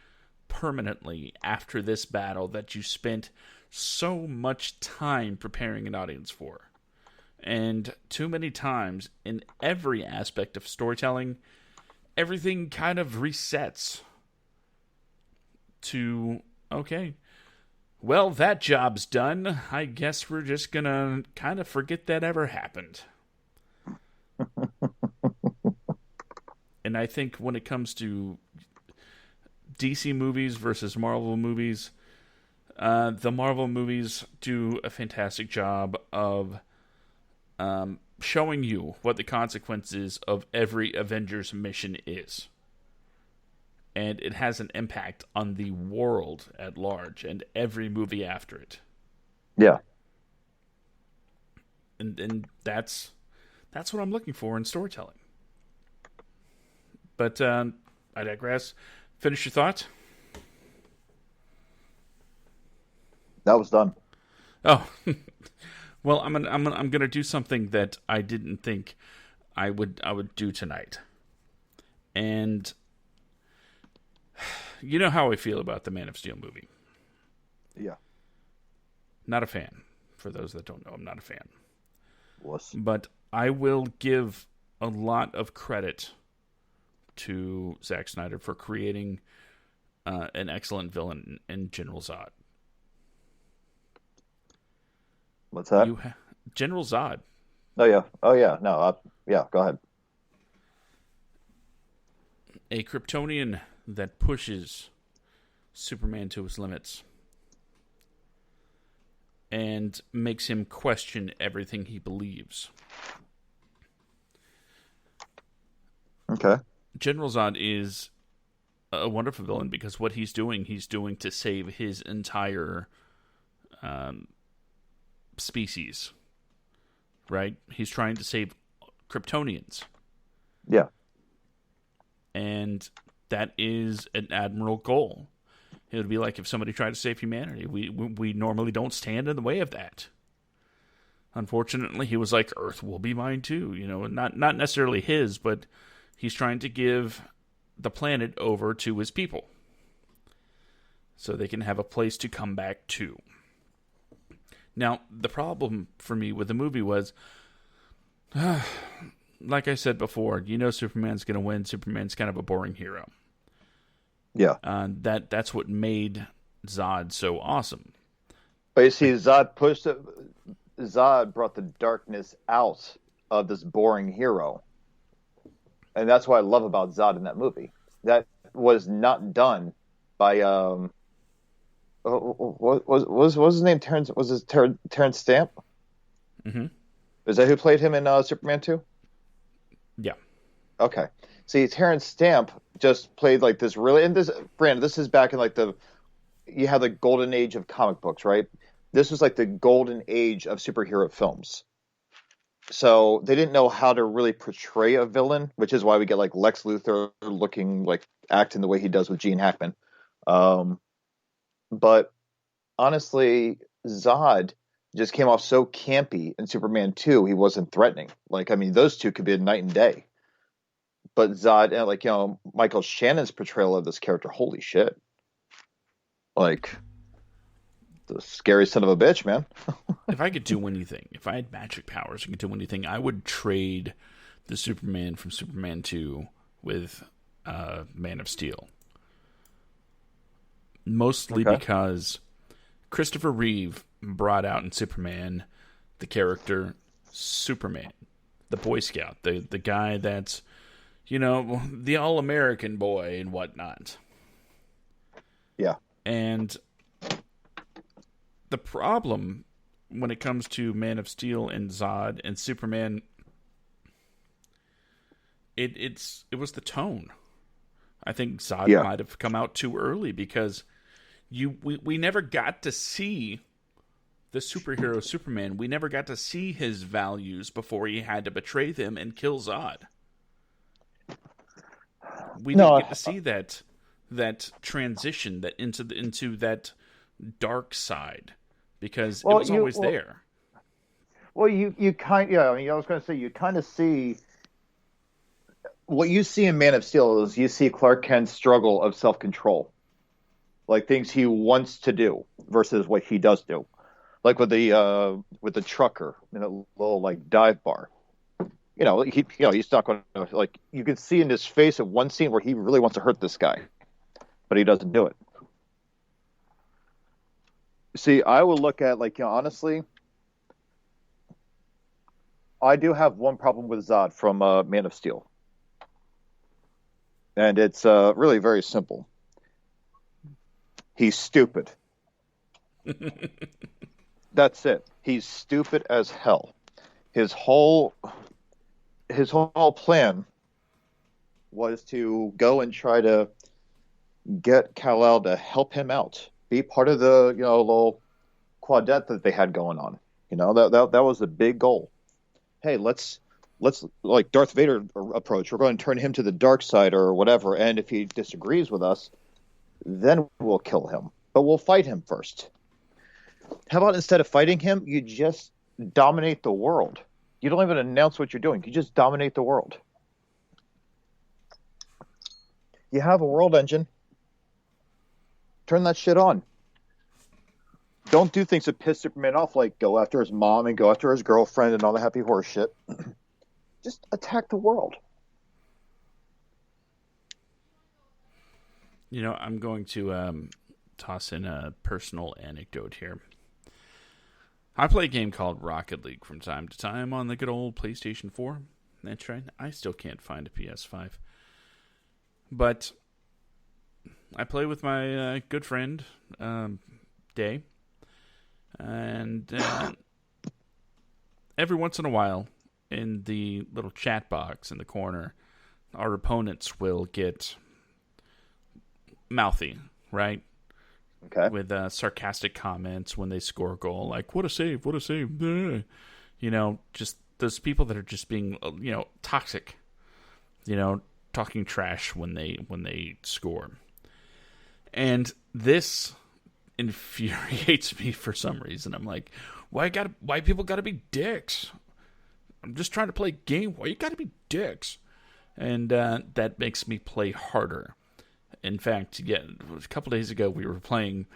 permanently after this battle that you spent so much time preparing an audience for. And too many times, in every aspect of storytelling, everything kind of resets to, okay, well, that job's done. I guess we're just going to kind of forget that ever happened. And I think when it comes to DC movies versus Marvel movies, the Marvel movies do a fantastic job of showing you what the consequences of every Avengers mission is. And it has an impact on the world at large and every movie after it. Yeah. And that's what I'm looking for in storytelling. But I digress. Finish your thought. That was done. Oh, well, I'm gonna do something that I didn't think I would do tonight, and you know how I feel about the Man of Steel movie. Yeah. Not a fan. For those that don't know, I'm not a fan. Was. But I will give a lot of credit to Zack Snyder for creating an excellent villain in General Zod. What's that? General Zod. Oh yeah. No. Yeah. Go ahead. A Kryptonian that pushes Superman to his limits and makes him question everything he believes. Okay. General Zod is a wonderful villain because what he's doing to save his entire species. Right? He's trying to save Kryptonians. Yeah. And that is an admirable goal. It would be like if somebody tried to save humanity. We normally don't stand in the way of that. Unfortunately, he was like, Earth will be mine too. Not necessarily his, but he's trying to give the planet over to his people so they can have a place to come back to. Now, the problem for me with the movie was, like I said before, Superman's going to win. Superman's kind of a boring hero. Yeah. That's what made Zod so awesome. But you see, Zod brought the darkness out of this boring hero. And that's what I love about Zod in that movie. That was not done by what was his name? Terrence Stamp? Mm-hmm. Is that who played him in Superman 2? Yeah. Okay. See, Terrence Stamp just played like this really, and this is back in like you have the golden age of comic books, right? This was like the golden age of superhero films. So they didn't know how to really portray a villain, which is why we get like Lex Luthor acting the way he does with Gene Hackman. But honestly, Zod just came off so campy in Superman 2, he wasn't threatening. Like, I mean, those two could be a night and day. But Zod, and like, Michael Shannon's portrayal of this character, holy shit. Like, the scary son of a bitch, man. If I could do anything, if I had magic powers and could do anything, I would trade the Superman from Superman 2 with Man of Steel. Mostly because Christopher Reeve brought out in Superman the character Superman, the Boy Scout, the guy that's, the all-American boy and whatnot. Yeah. And the problem when it comes to Man of Steel and Zod and Superman, it was the tone. I think Zod might have come out too early because we never got to see the superhero Superman. We never got to see his values before he had to betray them and kill Zod. We didn't get to see that transition that into that dark side because it was always there. Well, you kind I mean, I was going to say you kind of see what you see in Man of Steel is you see Clark Kent's struggle of self-control, like things he wants to do versus what he does do, like with the trucker in a little like dive bar. He's not going to, like, you can see in his face at one scene where he really wants to hurt this guy, but he doesn't do it. See, I will look at, like, honestly, I do have one problem with Zod from Man of Steel. And it's really very simple. He's stupid. That's it. He's stupid as hell. His whole plan was to go and try to get Kal-El to help him out, be part of the little quadet that they had going on. That was the big goal. Hey, let's like Darth Vader approach. We're going to turn him to the dark side or whatever, and if he disagrees with us, then we'll kill him. But we'll fight him first. How about instead of fighting him, you just dominate the world? You don't even announce what you're doing. You just dominate the world. You have a world engine. Turn that shit on. Don't do things that piss Superman off, like go after his mom and go after his girlfriend and all the happy horse shit. Just attack the world. I'm going to toss in a personal anecdote here. I play a game called Rocket League from time to time on the good old PlayStation 4. That's right. I still can't find a PS5. But I play with my good friend, Day. And every once in a while, in the little chat box in the corner, our opponents will get mouthy, right? Okay. With sarcastic comments when they score a goal, like "What a save! What a save!" Just those people that are just being, toxic. Talking trash when they score, and this infuriates me for some reason. I'm like, why people gotta be dicks? I'm just trying to play a game. Why you gotta be dicks? And that makes me play harder. In fact, a couple days ago we were playing,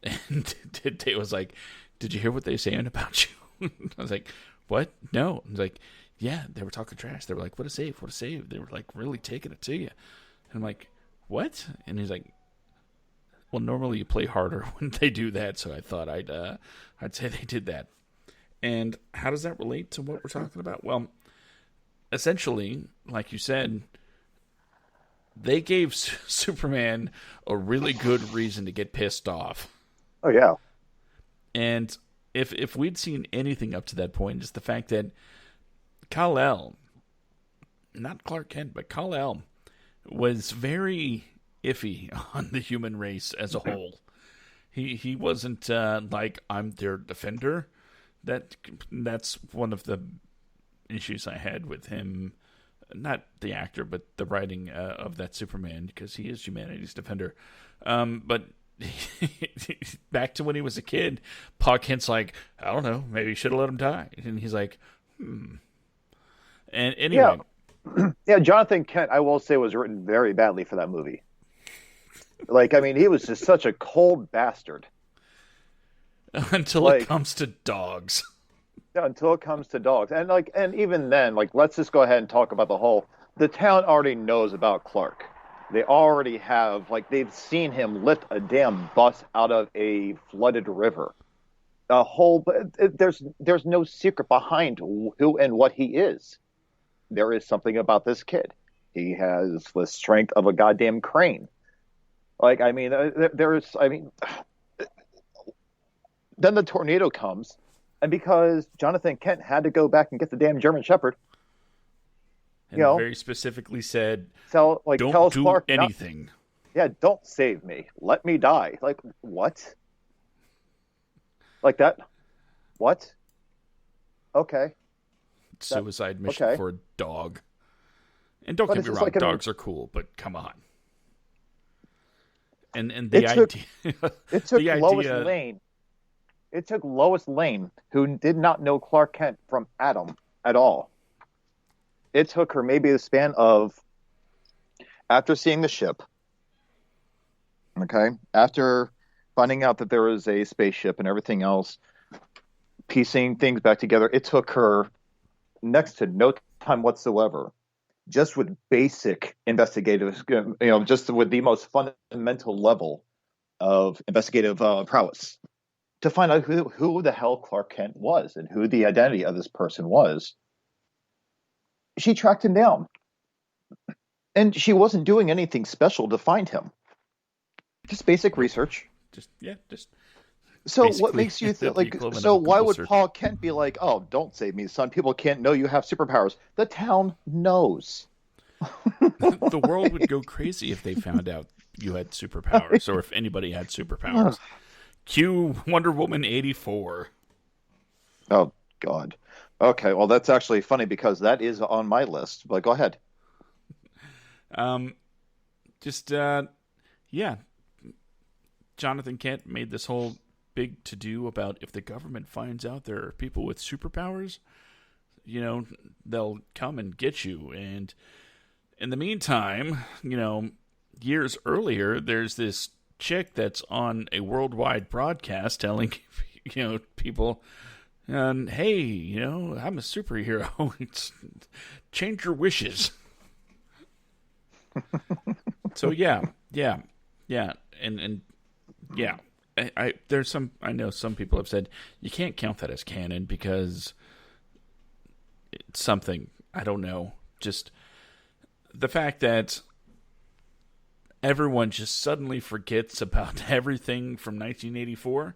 and Dave was like, "Did you hear what they're saying about you?" I was like, "What? No." I was like, "Yeah, they were talking trash. They were like, what a save, what a save." They were like really taking it to you. And I'm like, "What?" And he's like, "Well, normally you play harder when they do that, so I thought I'd say they did that." And how does that relate to what we're talking about? Well, essentially, like you said, they gave Superman a really good reason to get pissed off. Oh, yeah. And if we'd seen anything up to that point, it's the fact that Kal-El, not Clark Kent, but Kal-El, was very iffy on the human race as a whole. He wasn't like, I'm their defender. That's one of the issues I had with him. Not the actor, but the writing of that Superman, because he is humanity's defender. But back to when he was a kid, Pa Kent's like, I don't know, maybe you should have let him die. And he's like, And Yeah. anyway, Yeah, Jonathan Kent, I will say, was written very badly for that movie. Like, I mean, he was just such a cold bastard. until it Like, comes to dogs. yeah, until it comes to dogs. And like, and even then, like, let's just go ahead and talk about the town already knows about Clark. They already have, like, they've seen him lift a damn bus out of a flooded river. A whole, there's no secret behind who and what he is. There is something about this kid. He has the strength of a goddamn crane. Like, I mean, then the tornado comes, and because Jonathan Kent had to go back and get the damn German Shepherd, you And know, very specifically said, tells do Clark, anything. yeah, don't save me, let me die. Like, what? Like that? What? Okay, Suicide mission okay. for a dog. And don't But get it's me just wrong, like, I mean, dogs are cool, but come on. And the it took idea, it took the Lois idea, Lane. It took Lois Lane, who did not know Clark Kent from Adam at all. It took her maybe the span of, after seeing the ship, okay, after finding out that there was a spaceship and everything else, piecing things back together, it took her next to no time whatsoever, just with basic investigative, just with the most fundamental level of investigative prowess, to find out who the hell Clark Kent was and who the identity of this person was. She tracked him down. And she wasn't doing anything special to find him. Just basic nope. research. Just So what basically makes you the like? equivalent of So a why Google would search. Paul Kent be like, "Oh, don't save me, son. People can't know you have superpowers." The town knows. The world would go crazy if they found out you had superpowers, or if anybody had superpowers. Cue Wonder Woman 84. Oh God. Okay, well that's actually funny because that is on my list. But go ahead. Um, just yeah, Jonathan Kent made this whole big to do about if the government finds out there are people with superpowers, they'll come and get you. And in the meantime, years earlier, there's this chick that's on a worldwide broadcast telling people, hey, I'm a superhero. Change your wishes. So yeah, and yeah. I know some people have said you can't count that as canon because it's something, I don't know, just the fact that everyone just suddenly forgets about everything from 1984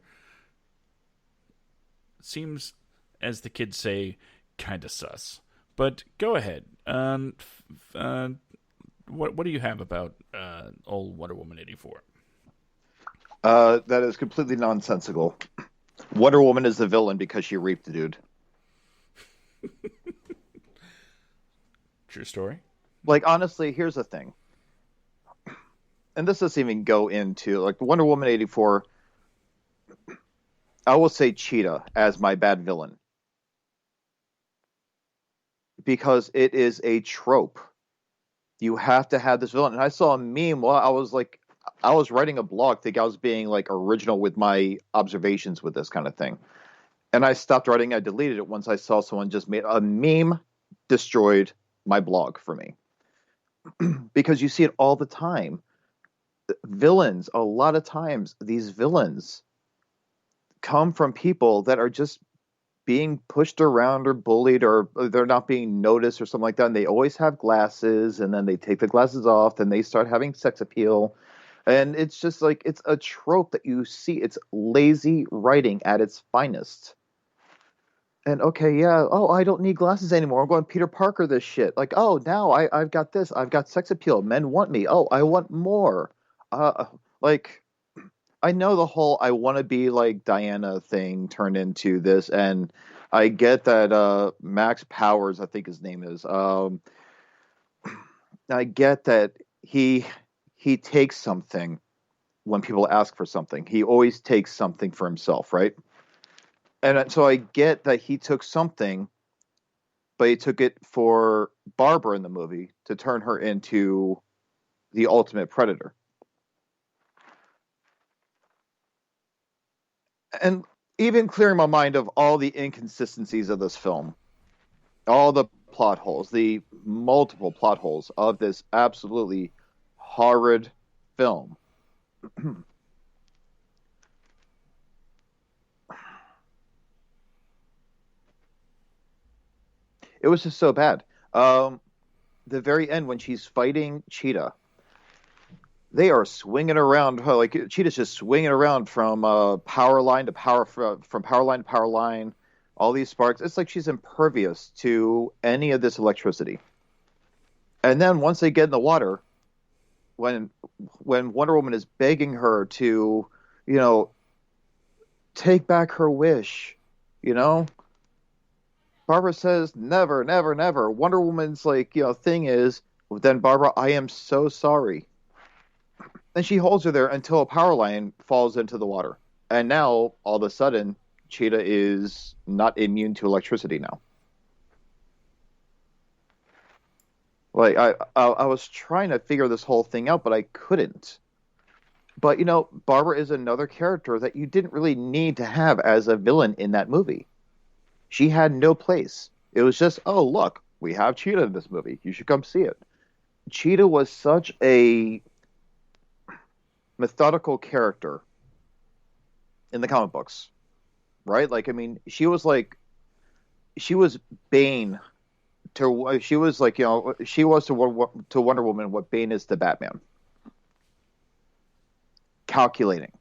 seems, as the kids say, kind of sus. But go ahead. What do you have about old Wonder Woman 84? That is completely nonsensical. Wonder Woman is the villain because she raped the dude. True story. Like, honestly, here's the thing. And this doesn't even go into, like, Wonder Woman 84. I will say Cheetah as my bad villain. Because it is a trope. You have to have this villain. And I saw a meme while I was writing a blog, think I was being like original with my observations with this kind of thing. And I stopped writing, I deleted it once I saw someone just made a meme destroyed my blog for me. Because you see it all the time. Villains, a lot of times, these villains come from people that are just being pushed around or bullied, or they're not being noticed or something like that. And they always have glasses, and then they take the glasses off and they start having sex appeal. And it's just like, it's a trope that you see. It's lazy writing at its finest. And okay, yeah, oh, I don't need glasses anymore. I'm going Peter Parker this shit. Like, oh, now I've got this. I've got sex appeal. Men want me. Oh, I want more. Like, I know the whole I want to be like Diana thing turned into this, and I get that Max Powers, I think his name is. I get that he takes something when people ask for something. He always takes something for himself, right? And so I get that he took something, but he took it for Barbara in the movie to turn her into the ultimate predator. And even clearing my mind of all the inconsistencies of this film, all the plot holes, the multiple plot holes of this absolutely horrid film. It was just so bad. The very end when she's fighting Cheetah, they are swinging around like Cheetah's just swinging around from power line to power from power line to power line. All these sparks. It's like she's impervious to any of this electricity. And then once they get in the water, when Wonder Woman is begging her to, you know, take back her wish, you know, Barbara says never, never, never. Wonder Woman's like, thing is, well, then Barbara, I am so sorry. And she holds her there until a power line falls into the water. And now, all of a sudden, Cheetah is not immune to electricity now. Like, I was trying to figure this whole thing out, but I couldn't. But, Barbara is another character that you didn't really need to have as a villain in that movie. She had no place. It was just, oh, look, we have Cheetah in this movie. You should come see it. Cheetah was such a methodical character in the comic books, right? Like, I mean, she was Bane she was like, she was to Wonder Woman what Bane is to Batman. Calculating.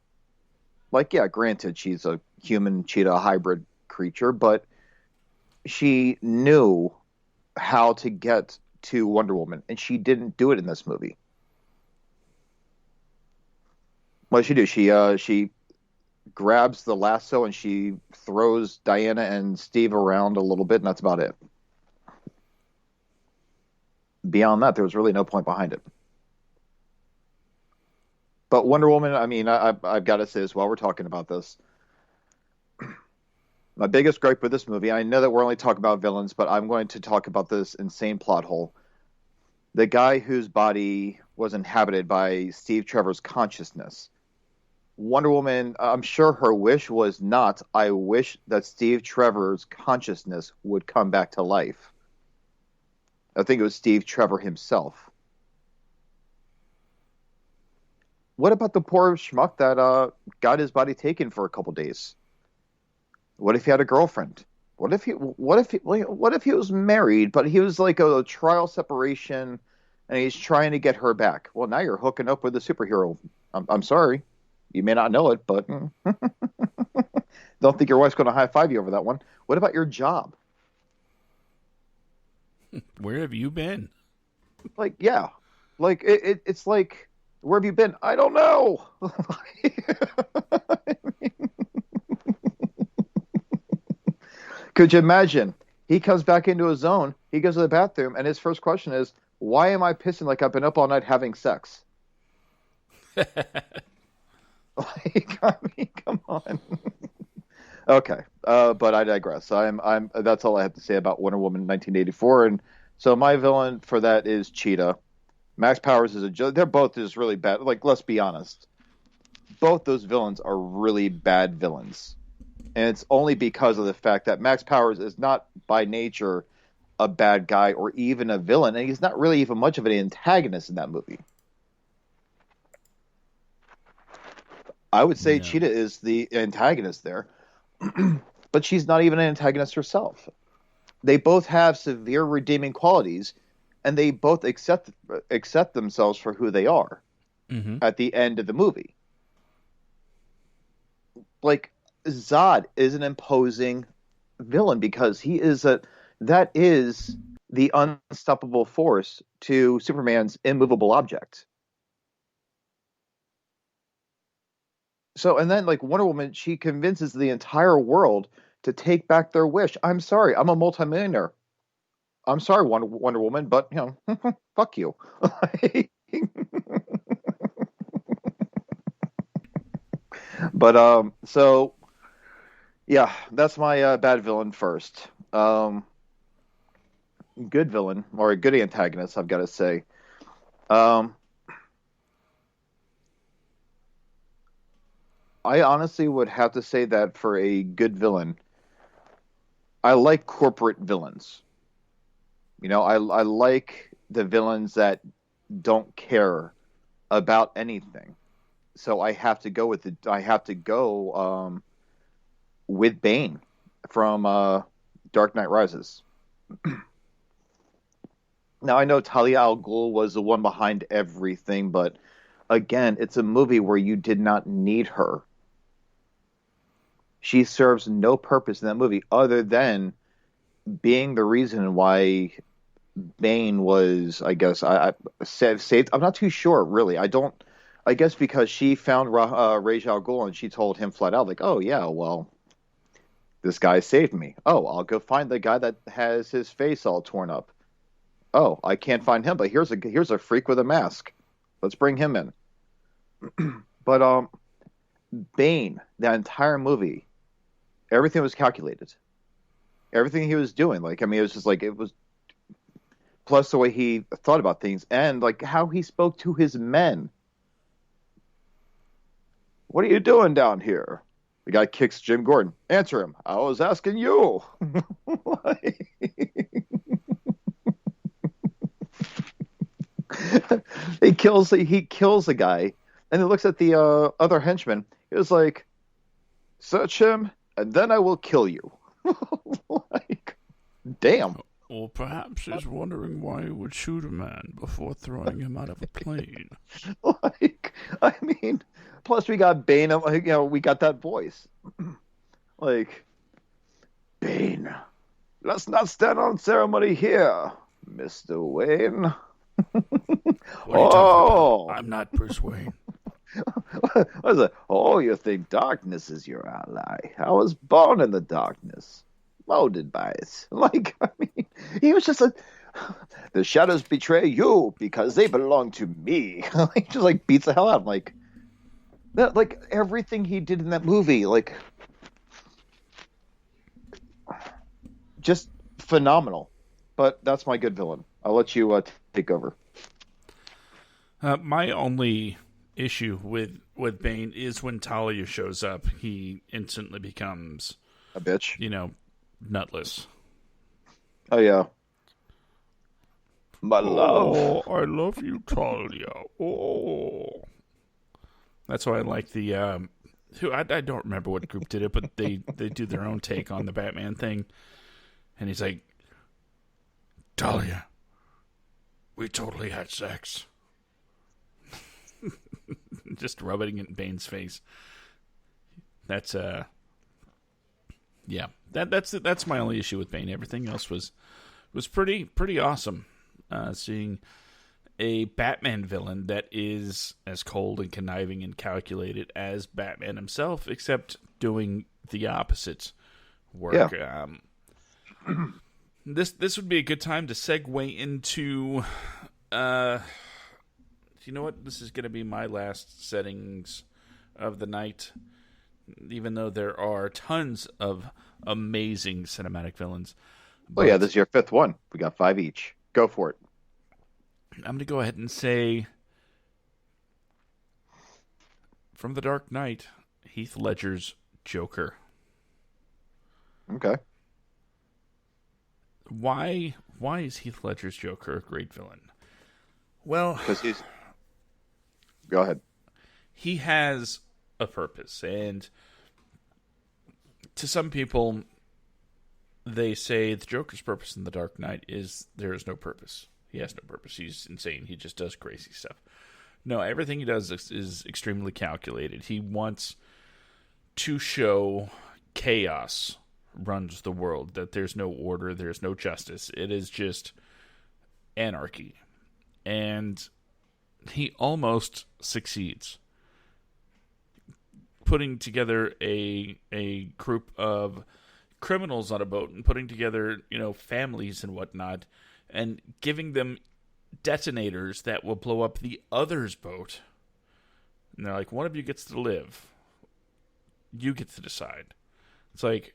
Like, yeah, granted, she's a human cheetah hybrid creature, but she knew how to get to Wonder Woman, and she didn't do it in this movie. What does she do? She grabs the lasso and she throws Diana and Steve around a little bit, and that's about it. Beyond that, there was really no point behind it. But Wonder Woman, I mean, I've got to say as well, we're talking about this. My biggest gripe with this movie, I know that we're only talking about villains, but I'm going to talk about this insane plot hole. The guy whose body was inhabited by Steve Trevor's consciousness. Wonder Woman, I'm sure her wish was not, I wish that Steve Trevor's consciousness would come back to life. I think it was Steve Trevor himself. What about the poor schmuck that got his body taken for a couple days? What if he had a girlfriend? What if he was married, but he was like a trial separation, and he's trying to get her back? Well, now you're hooking up with a superhero. I'm sorry, you may not know it, but don't think your wife's going to high five you over that one. What about your job? Where have you been? Like, yeah, like it's like, where have you been? I don't know. Could you imagine? He comes back into his zone. He goes to the bathroom, and his first question is, "Why am I pissing like I've been up all night having sex?" Like, I mean, come on. Okay, but I digress. I'm. That's all I have to say about Wonder Woman 1984. And so my villain for that is Cheetah. Max Powers is they're both just really bad. Like, let's be honest, both those villains are really bad villains. And it's only because of the fact that Max Powers is not by nature a bad guy or even a villain, and he's not really even much of an antagonist in that movie. I would say Cheetah is the antagonist there, but she's not even an antagonist herself. They both have severe redeeming qualities, and they both accept themselves for who they are at the end of the movie. Like, Zod is an imposing villain because that is the unstoppable force to Superman's immovable object. So, and then like Wonder Woman, she convinces the entire world to take back their wish. I'm sorry, I'm a multimillionaire. I'm sorry, Wonder Woman, but fuck you. But so yeah, that's my bad villain first. Good villain or a good antagonist, I've got to say. Um, I honestly would have to say that for a good villain, I like corporate villains. I like the villains that don't care about anything. So I have to go with I have to go with Bane from Dark Knight Rises. Now I know Talia al Ghul was the one behind everything, but again, it's a movie where you did not need her. She serves no purpose in that movie other than being the reason why Bane was, I guess, I saved. I'm not too sure, really. I don't. I guess because she found Ra's al Ghul and she told him flat out, like, "Oh yeah, well, this guy saved me. Oh, I'll go find the guy that has his face all torn up. Oh, I can't find him, but here's a freak with a mask. Let's bring him in." But Bane, that entire movie, everything was calculated. Everything he was doing, like, I mean, it was just like it was. Plus the way he thought about things and like how he spoke to his men. What are you doing down here? The guy kicks Jim Gordon. Answer him. I was asking you. He kills the guy, and he looks at the other henchman. He was like, "Search him, and then I will kill you." Like, damn. Or perhaps he's wondering why he would shoot a man before throwing him out of a plane. Like, I mean, plus we got Bane. Like, we got that voice. Like, Bane, let's not stand on ceremony here, Mr. Wayne. What are you talking Oh, about? I'm not Bruce Wayne. what is it? Oh, you think darkness is your ally? I was born in the darkness, molded by it. Like, I mean, he was just like, the shadows betray you because they belong to me. He just like beats the hell out of him. Like that, like everything he did in that movie, like just phenomenal. But that's my good villain. I'll let you take over. My only issue with Bane is when Talia shows up, he instantly becomes, A bitch. nutless. Oh yeah. My love. Oh, I love you, Talia. Oh, that's why I like the. Who I don't remember what group did it, but they do their own take on the Batman thing, and he's like, Talia, we totally had sex. Just rubbing it in Bane's face. That's yeah. That's my only issue with Bane. Everything else was pretty awesome. Seeing a Batman villain that is as cold and conniving and calculated as Batman himself, except doing the opposite work. Yeah. This would be a good time to segue into. You know what? This is going to be my last settings of the night. Even though there are tons of amazing cinematic villains. Oh yeah, this is your fifth one. We got 5 each. Go for it. I'm going to go ahead and say, from The Dark Knight, Heath Ledger's Joker. Okay. Why is Heath Ledger's Joker a great villain? Well, Because he's. Go ahead. he has a purpose, and to some people, they say the Joker's purpose in The Dark Knight is there is no purpose. He has no purpose. He's insane. He just does crazy stuff. No, everything he does is extremely calculated. He wants to show chaos runs the world, that there's no order, there's no justice. It is just anarchy. And he almost succeeds. Putting together a group of criminals on a boat and putting together, families and whatnot, and giving them detonators that will blow up the other's boat. And they're like, one of you gets to live. you get to decide. It's like,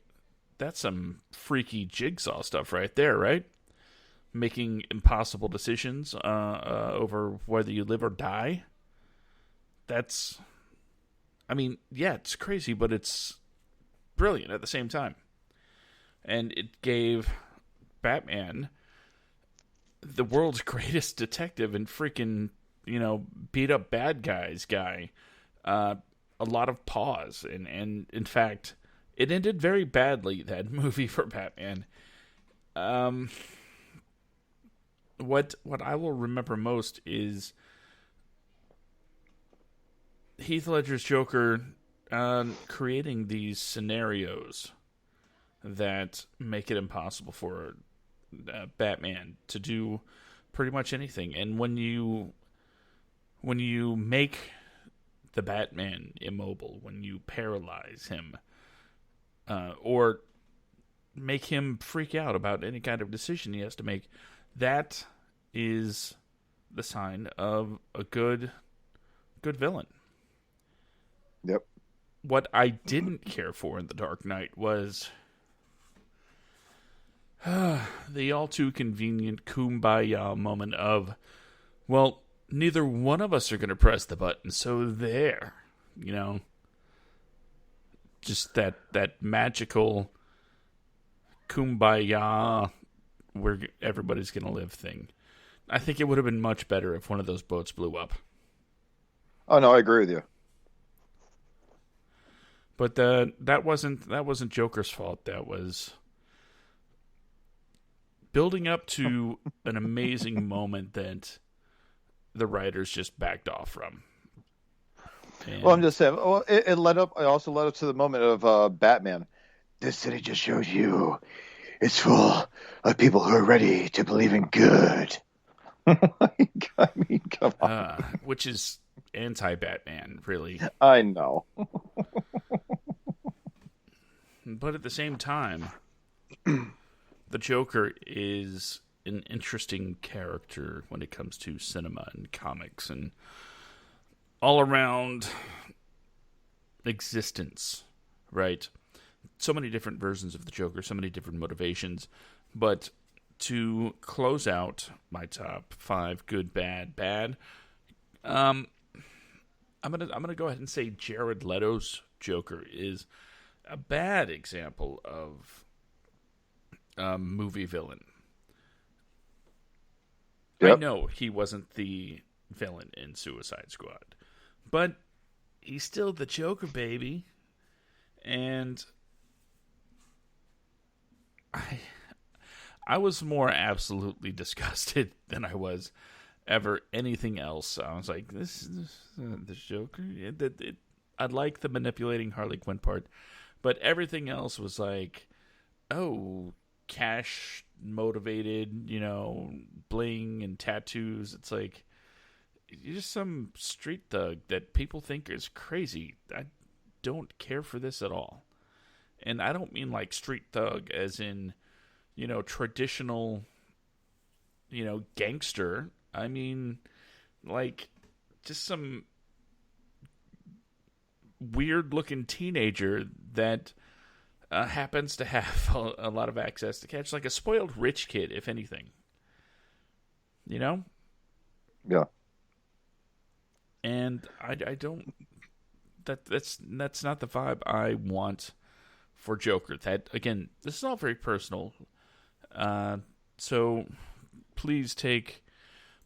that's some freaky jigsaw stuff right there, right? Making impossible decisions over whether you live or die. That's, I mean, yeah, it's crazy, but it's brilliant at the same time. And it gave Batman, the world's greatest detective and freaking, beat up bad guys guy, a lot of pause. And in fact, it ended very badly, that movie for Batman. What I will remember most is Heath Ledger's Joker creating these scenarios that make it impossible for Batman to do pretty much anything. And when you make the Batman immobile, when you paralyze him, or make him freak out about any kind of decision he has to make, that is the sign of a good villain. Yep. What I didn't care for in The Dark Knight was the all too convenient kumbaya moment of, well, neither one of us are going to press the button, so there. Just that magical kumbaya where everybody's going to live thing. I think it would have been much better if one of those boats blew up. Oh no, I agree with you. But that wasn't Joker's fault. That was building up to an amazing moment that the writers just backed off from. And well, I'm just saying. Well, it led up. It also led up to the moment of Batman. This city just showed you it's full of people who are ready to believe in good. I mean, come on. Which is anti-Batman, really. I know. But at the same time, the Joker is an interesting character when it comes to cinema and comics and all around existence, right? So many different versions of the Joker, so many different motivations. But to close out my top 5, good, bad, I'm gonna go ahead and say Jared Leto's Joker is a bad example of a movie villain. Yep. I know he wasn't the villain in Suicide Squad, but he's still the Joker, baby. And I was more absolutely disgusted than I was ever anything else. I was like, this Joker. I like the manipulating Harley Quinn part, but everything else was like, oh, cash motivated, bling and tattoos. It's like, you're just some street thug that people think is crazy. I don't care for this at all. And I don't mean like street thug as in, traditional, gangster. I mean, like, just some weird-looking teenager that happens to have a lot of access to cash, like a spoiled rich kid, if anything. Yeah. And I don't. That's not the vibe I want for Joker. That, again, this is all very personal. So please take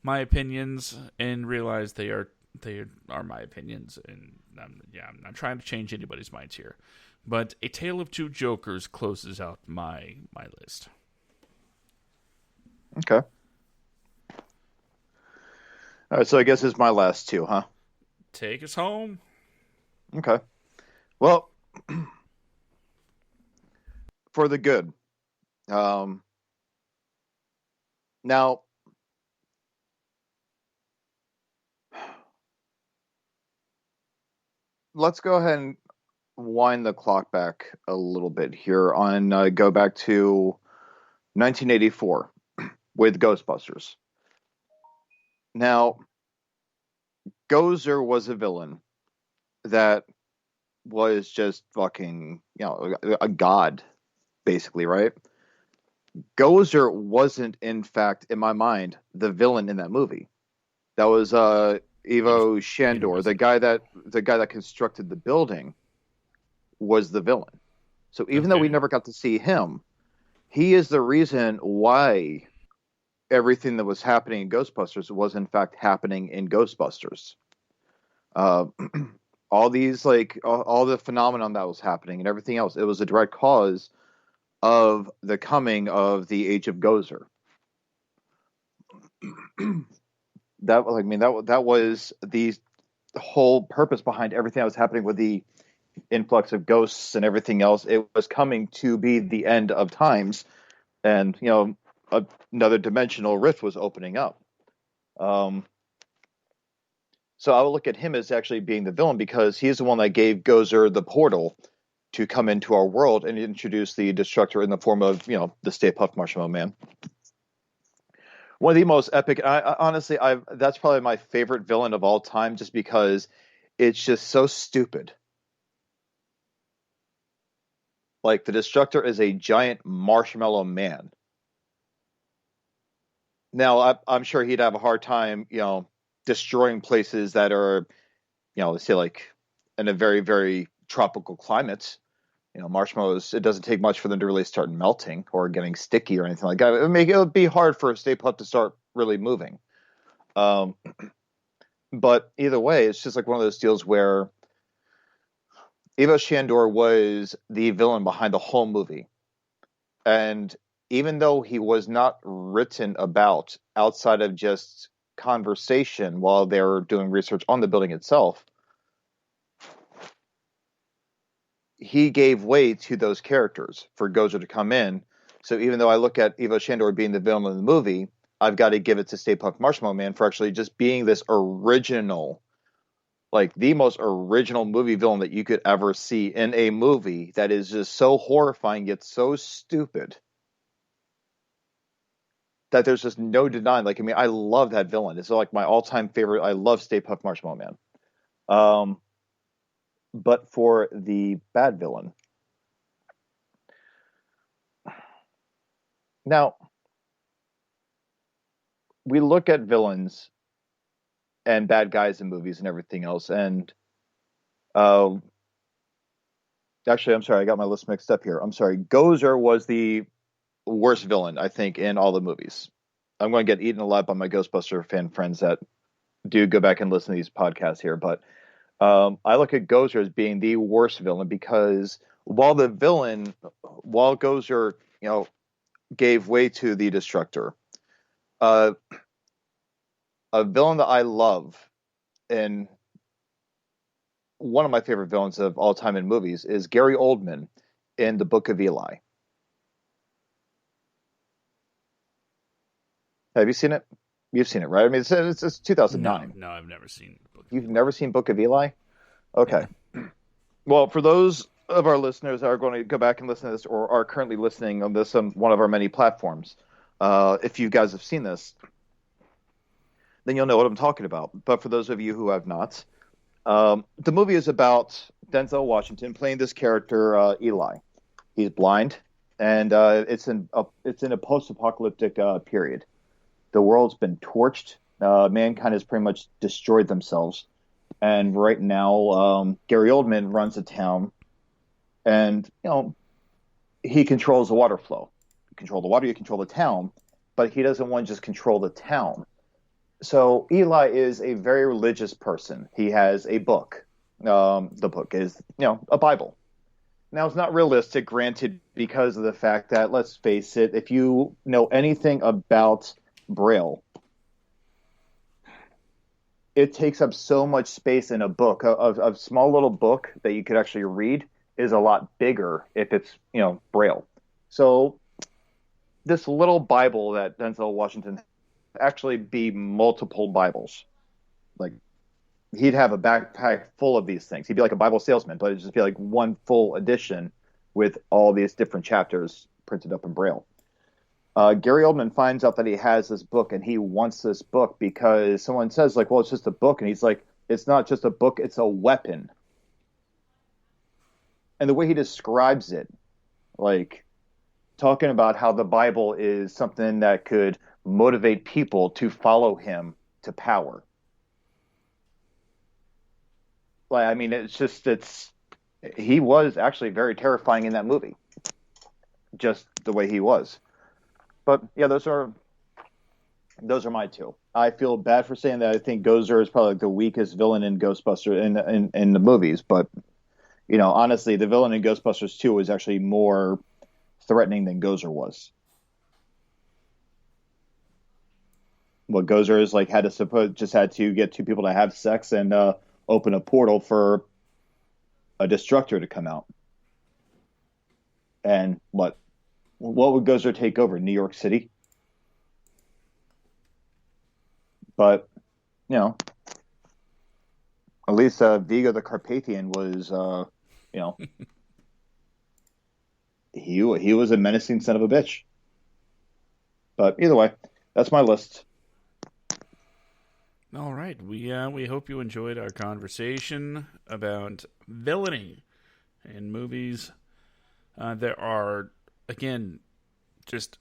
my opinions and realize they are my opinions, and I'm not trying to change anybody's minds here. But A Tale of Two Jokers closes out my list. Okay. All right, so I guess it's my last two, huh? Take us home. Okay. Well, for the good. Now, let's go ahead and wind the clock back a little bit here on go back to 1984 with Ghostbusters. Now, Gozer was a villain that was just fucking, a god, basically, right? Gozer wasn't, in fact, in my mind, the villain in that movie. That was Ivo Shandor, the guy that constructed the building, was the villain. So even though we never got to see him, he is the reason why everything that was happening in Ghostbusters was in fact happening in Ghostbusters. All these all the phenomenon that was happening and everything else, it was a direct cause of the coming of the Age of Gozer. That was the whole purpose behind everything that was happening with the influx of ghosts and everything else. It was coming to be the end of times, and another dimensional rift was opening up. So I would look at him as actually being the villain, because he's the one that gave Gozer the portal to come into our world and introduce the Destructor in the form of, the Stay Puft Marshmallow Man. One of the most epic, honestly, that's probably my favorite villain of all time, just because it's just so stupid. Like, the Destructor is a giant marshmallow man. Now, I'm sure he'd have a hard time, destroying places that are, let's say, like, in a very, very tropical climate. Marshmallows, it doesn't take much for them to really start melting or getting sticky or anything like that. It would be hard for a Stay Puft to start really moving. But either way, it's just like one of those deals where Ivo Shandor was the villain behind the whole movie. And even though he was not written about outside of just conversation while they were doing research on the building itself, he gave way to those characters for Gozer to come in. So even though I look at Ivo Shandor being the villain of the movie, I've got to give it to Stay Puft Marshmallow Man for actually just being this original, like the most original movie villain that you could ever see in a movie that is just so horrifying yet so stupid that there's just no denying. Like, I mean, I love that villain. It's like my all-time favorite. I love Stay Puft Marshmallow Man. But for the bad villain. Now, we look at villains and bad guys in movies and everything else, and actually, I'm sorry, I got my list mixed up here. I'm sorry. Gozer was the worst villain, I think, in all the movies. I'm going to get eaten alive by my Ghostbuster fan friends that do go back and listen to these podcasts here, but I look at Gozer as being the worst villain, because while Gozer, gave way to the Destructor, a villain that I love, and one of my favorite villains of all time in movies, is Gary Oldman in The Book of Eli. Have you seen it? You've seen it, right? I mean, it's 2009. No, I've never seen Book of You've Eli. never seen Book of Eli? Okay. Well, for those of our listeners that are going to go back and listen to this, or are currently listening on this on one of our many platforms, if you guys have seen this, then you'll know what I'm talking about. But for those of you who have not, the movie is about Denzel Washington playing this character, Eli. He's blind, and it's in a post-apocalyptic period. The world's been torched. Mankind has pretty much destroyed themselves. And right now, Gary Oldman runs a town, and he controls the water flow. You control the water, you control the town, but he doesn't want to just control the town. So Eli is a very religious person. He has a book. The book is, a Bible. Now, it's not realistic, granted, because of the fact that, let's face it, if you know anything about Braille, it takes up so much space in a book. A small little book that you could actually read is a lot bigger if it's, Braille. So this little Bible that Denzel Washington actually be multiple Bibles. Like, he'd have a backpack full of these things. He'd be like a Bible salesman, but it'd just be like one full edition with all these different chapters printed up in Braille. Gary Oldman finds out that he has this book, and he wants this book because someone says, like, well, it's just a book. And he's like, it's not just a book, it's a weapon. and the way he describes it, like talking about how the Bible is something that could motivate people to follow him to power. Like, I mean, it's he was actually very terrifying in that movie, just the way he was. But yeah, those are my two. I feel bad for saying that. I think Gozer is probably like the weakest villain in Ghostbusters in the movies, but honestly, the villain in Ghostbusters 2 was actually more threatening than Gozer was. What Gozer is like had to get two people to have sex and open a portal for a destructor to come out. And what would Gozer take over? New York City? But at least Vigo the Carpathian was he was a menacing son of a bitch. But either way, that's my list. All right, we hope you enjoyed our conversation about villainy in movies. There are, again, just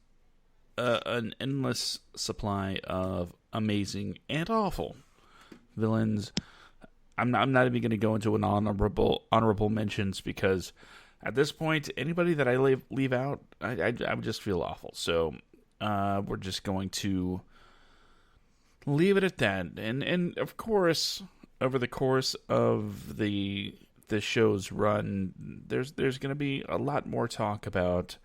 an endless supply of amazing and awful villains. I'm not even going to go into an honorable mentions, because at this point, anybody that I leave out, I would just feel awful. So we're just going to leave it at that. And of course, over the course of the show's run, there's going to be a lot more talk about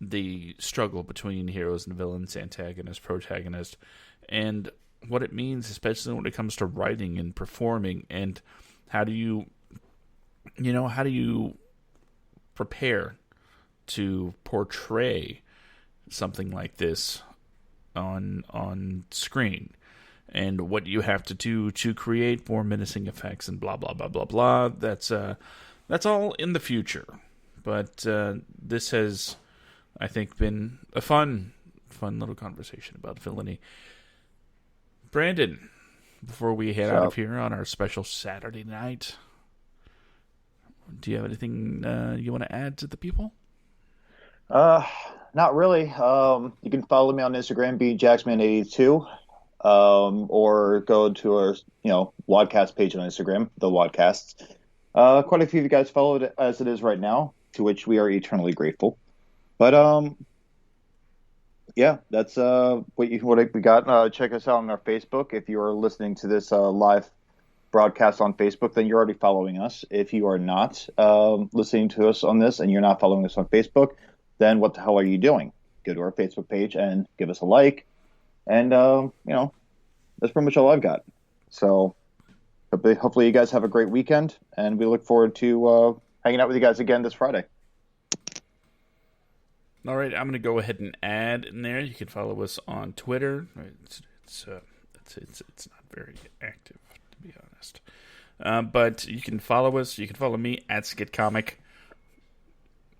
the struggle between heroes and villains, antagonists, protagonists, and what it means, especially when it comes to writing and performing, and how do you prepare to portray something like this on screen, and what you have to do to create more menacing effects, and blah blah blah blah blah. That's all in the future, but this has, I think, been a fun little conversation about villainy. Brandon, before we head out of here on our special Saturday night, do you have anything you want to add to the people? Not really. You can follow me on Instagram, bjacksman82, or go to our WADcast page on Instagram, the WADcasts. Quite a few of you guys follow it as it is right now, to which we are eternally grateful. But yeah, that's what we got. Check us out on our Facebook. If you are listening to this live broadcast on Facebook, then you're already following us. If you are not listening to us on this and you're not following us on Facebook, then what the hell are you doing? Go to our Facebook page and give us a like. And that's pretty much all I've got. So hopefully you guys have a great weekend, and we look forward to hanging out with you guys again this Friday. All right, I'm going to go ahead and add in there. You can follow us on Twitter. It's not very active, to be honest. But you can follow us. You can follow me at SkitComic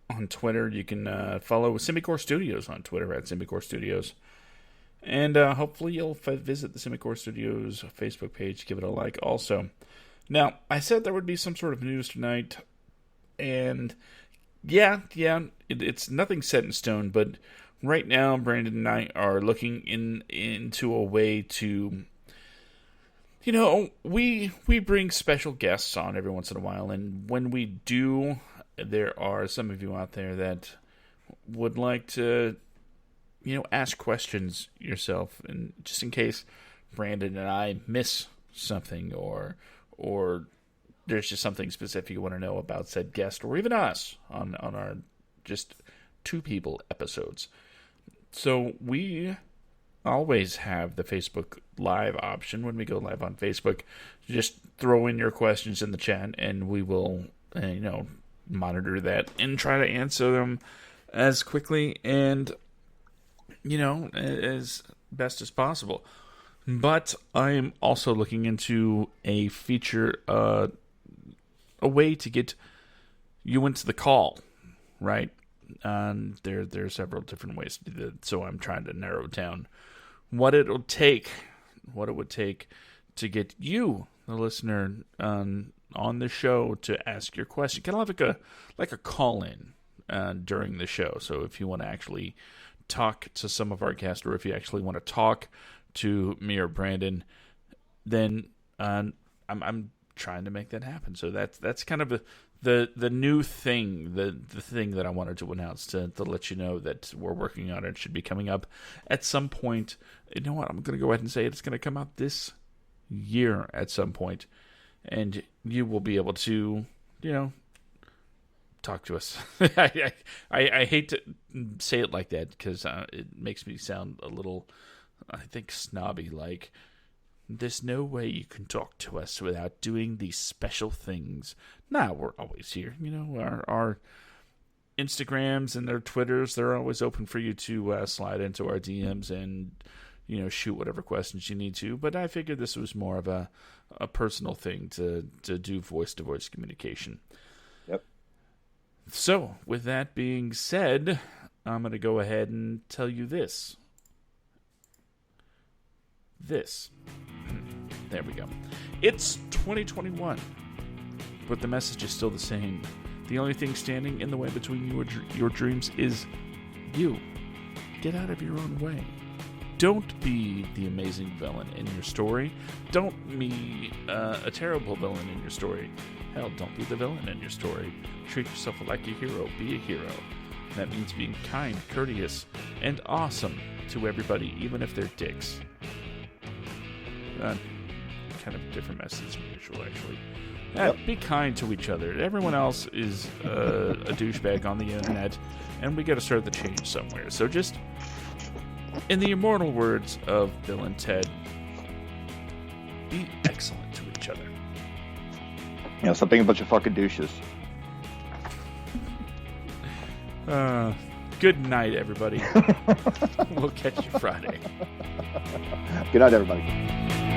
on Twitter. You can follow Simicore Studios on Twitter at Simicore Studios. And hopefully you'll visit the Simicore Studios Facebook page. Give it a like also. Now, I said there would be some sort of news tonight. And yeah, it's nothing set in stone, but right now Brandon and I are looking into a way to, we bring special guests on every once in a while, and when we do, there are some of you out there that would like to, ask questions yourself, and just in case Brandon and I miss something, or there's just something specific you want to know about said guest, or even us on our just two people episodes. So we always have the Facebook Live option. When we go live on Facebook, just throw in your questions in the chat, and we will, monitor that and try to answer them as quickly and, as best as possible. But I am also looking into a feature, a way to get you into the call, right? There are several different ways to do that, so I'm trying to narrow down what it would take to get you, the listener, on the show to ask your question. Kind of like a call-in during the show. So if you want to actually talk to some of our guests, or if you actually want to talk to me or Brandon, then I'm trying to make that happen. So that's kind of the new thing, the thing that I wanted to announce to let you know that we're working on it. It should be coming up at some point. You know what? I'm going to go ahead and say it's going to come out this year at some point, and you will be able to, talk to us. I hate to say it like that because it makes me sound a little, I think, snobby. Like, there's no way you can talk to us without doing these special things. Nah, we're always here. Our Instagrams and their Twitters, they're always open for you to slide into our DMs and, shoot whatever questions you need to. But I figured this was more of a personal thing to do voice-to-voice communication. Yep. So, with that being said, I'm going to go ahead and tell you this. There we go. It's 2021, but the message is still the same. The only thing standing in the way between you and your dreams is you. Get out of your own way. Don't be the amazing villain in your story. Don't be a terrible villain in your story. Hell, don't be the villain in your story. Treat yourself like a hero. Be a hero. That means being kind, courteous, and awesome to everybody, even if they're dicks. Kind of different message from usual, actually. Yep. Be kind to each other. Everyone else is a douchebag on the internet, and we got to start the change somewhere. So just, in the immortal words of Bill and Ted, be excellent to each other. Stop being a bunch of fucking douches. Good night, everybody. We'll catch you Friday. Good night, everybody.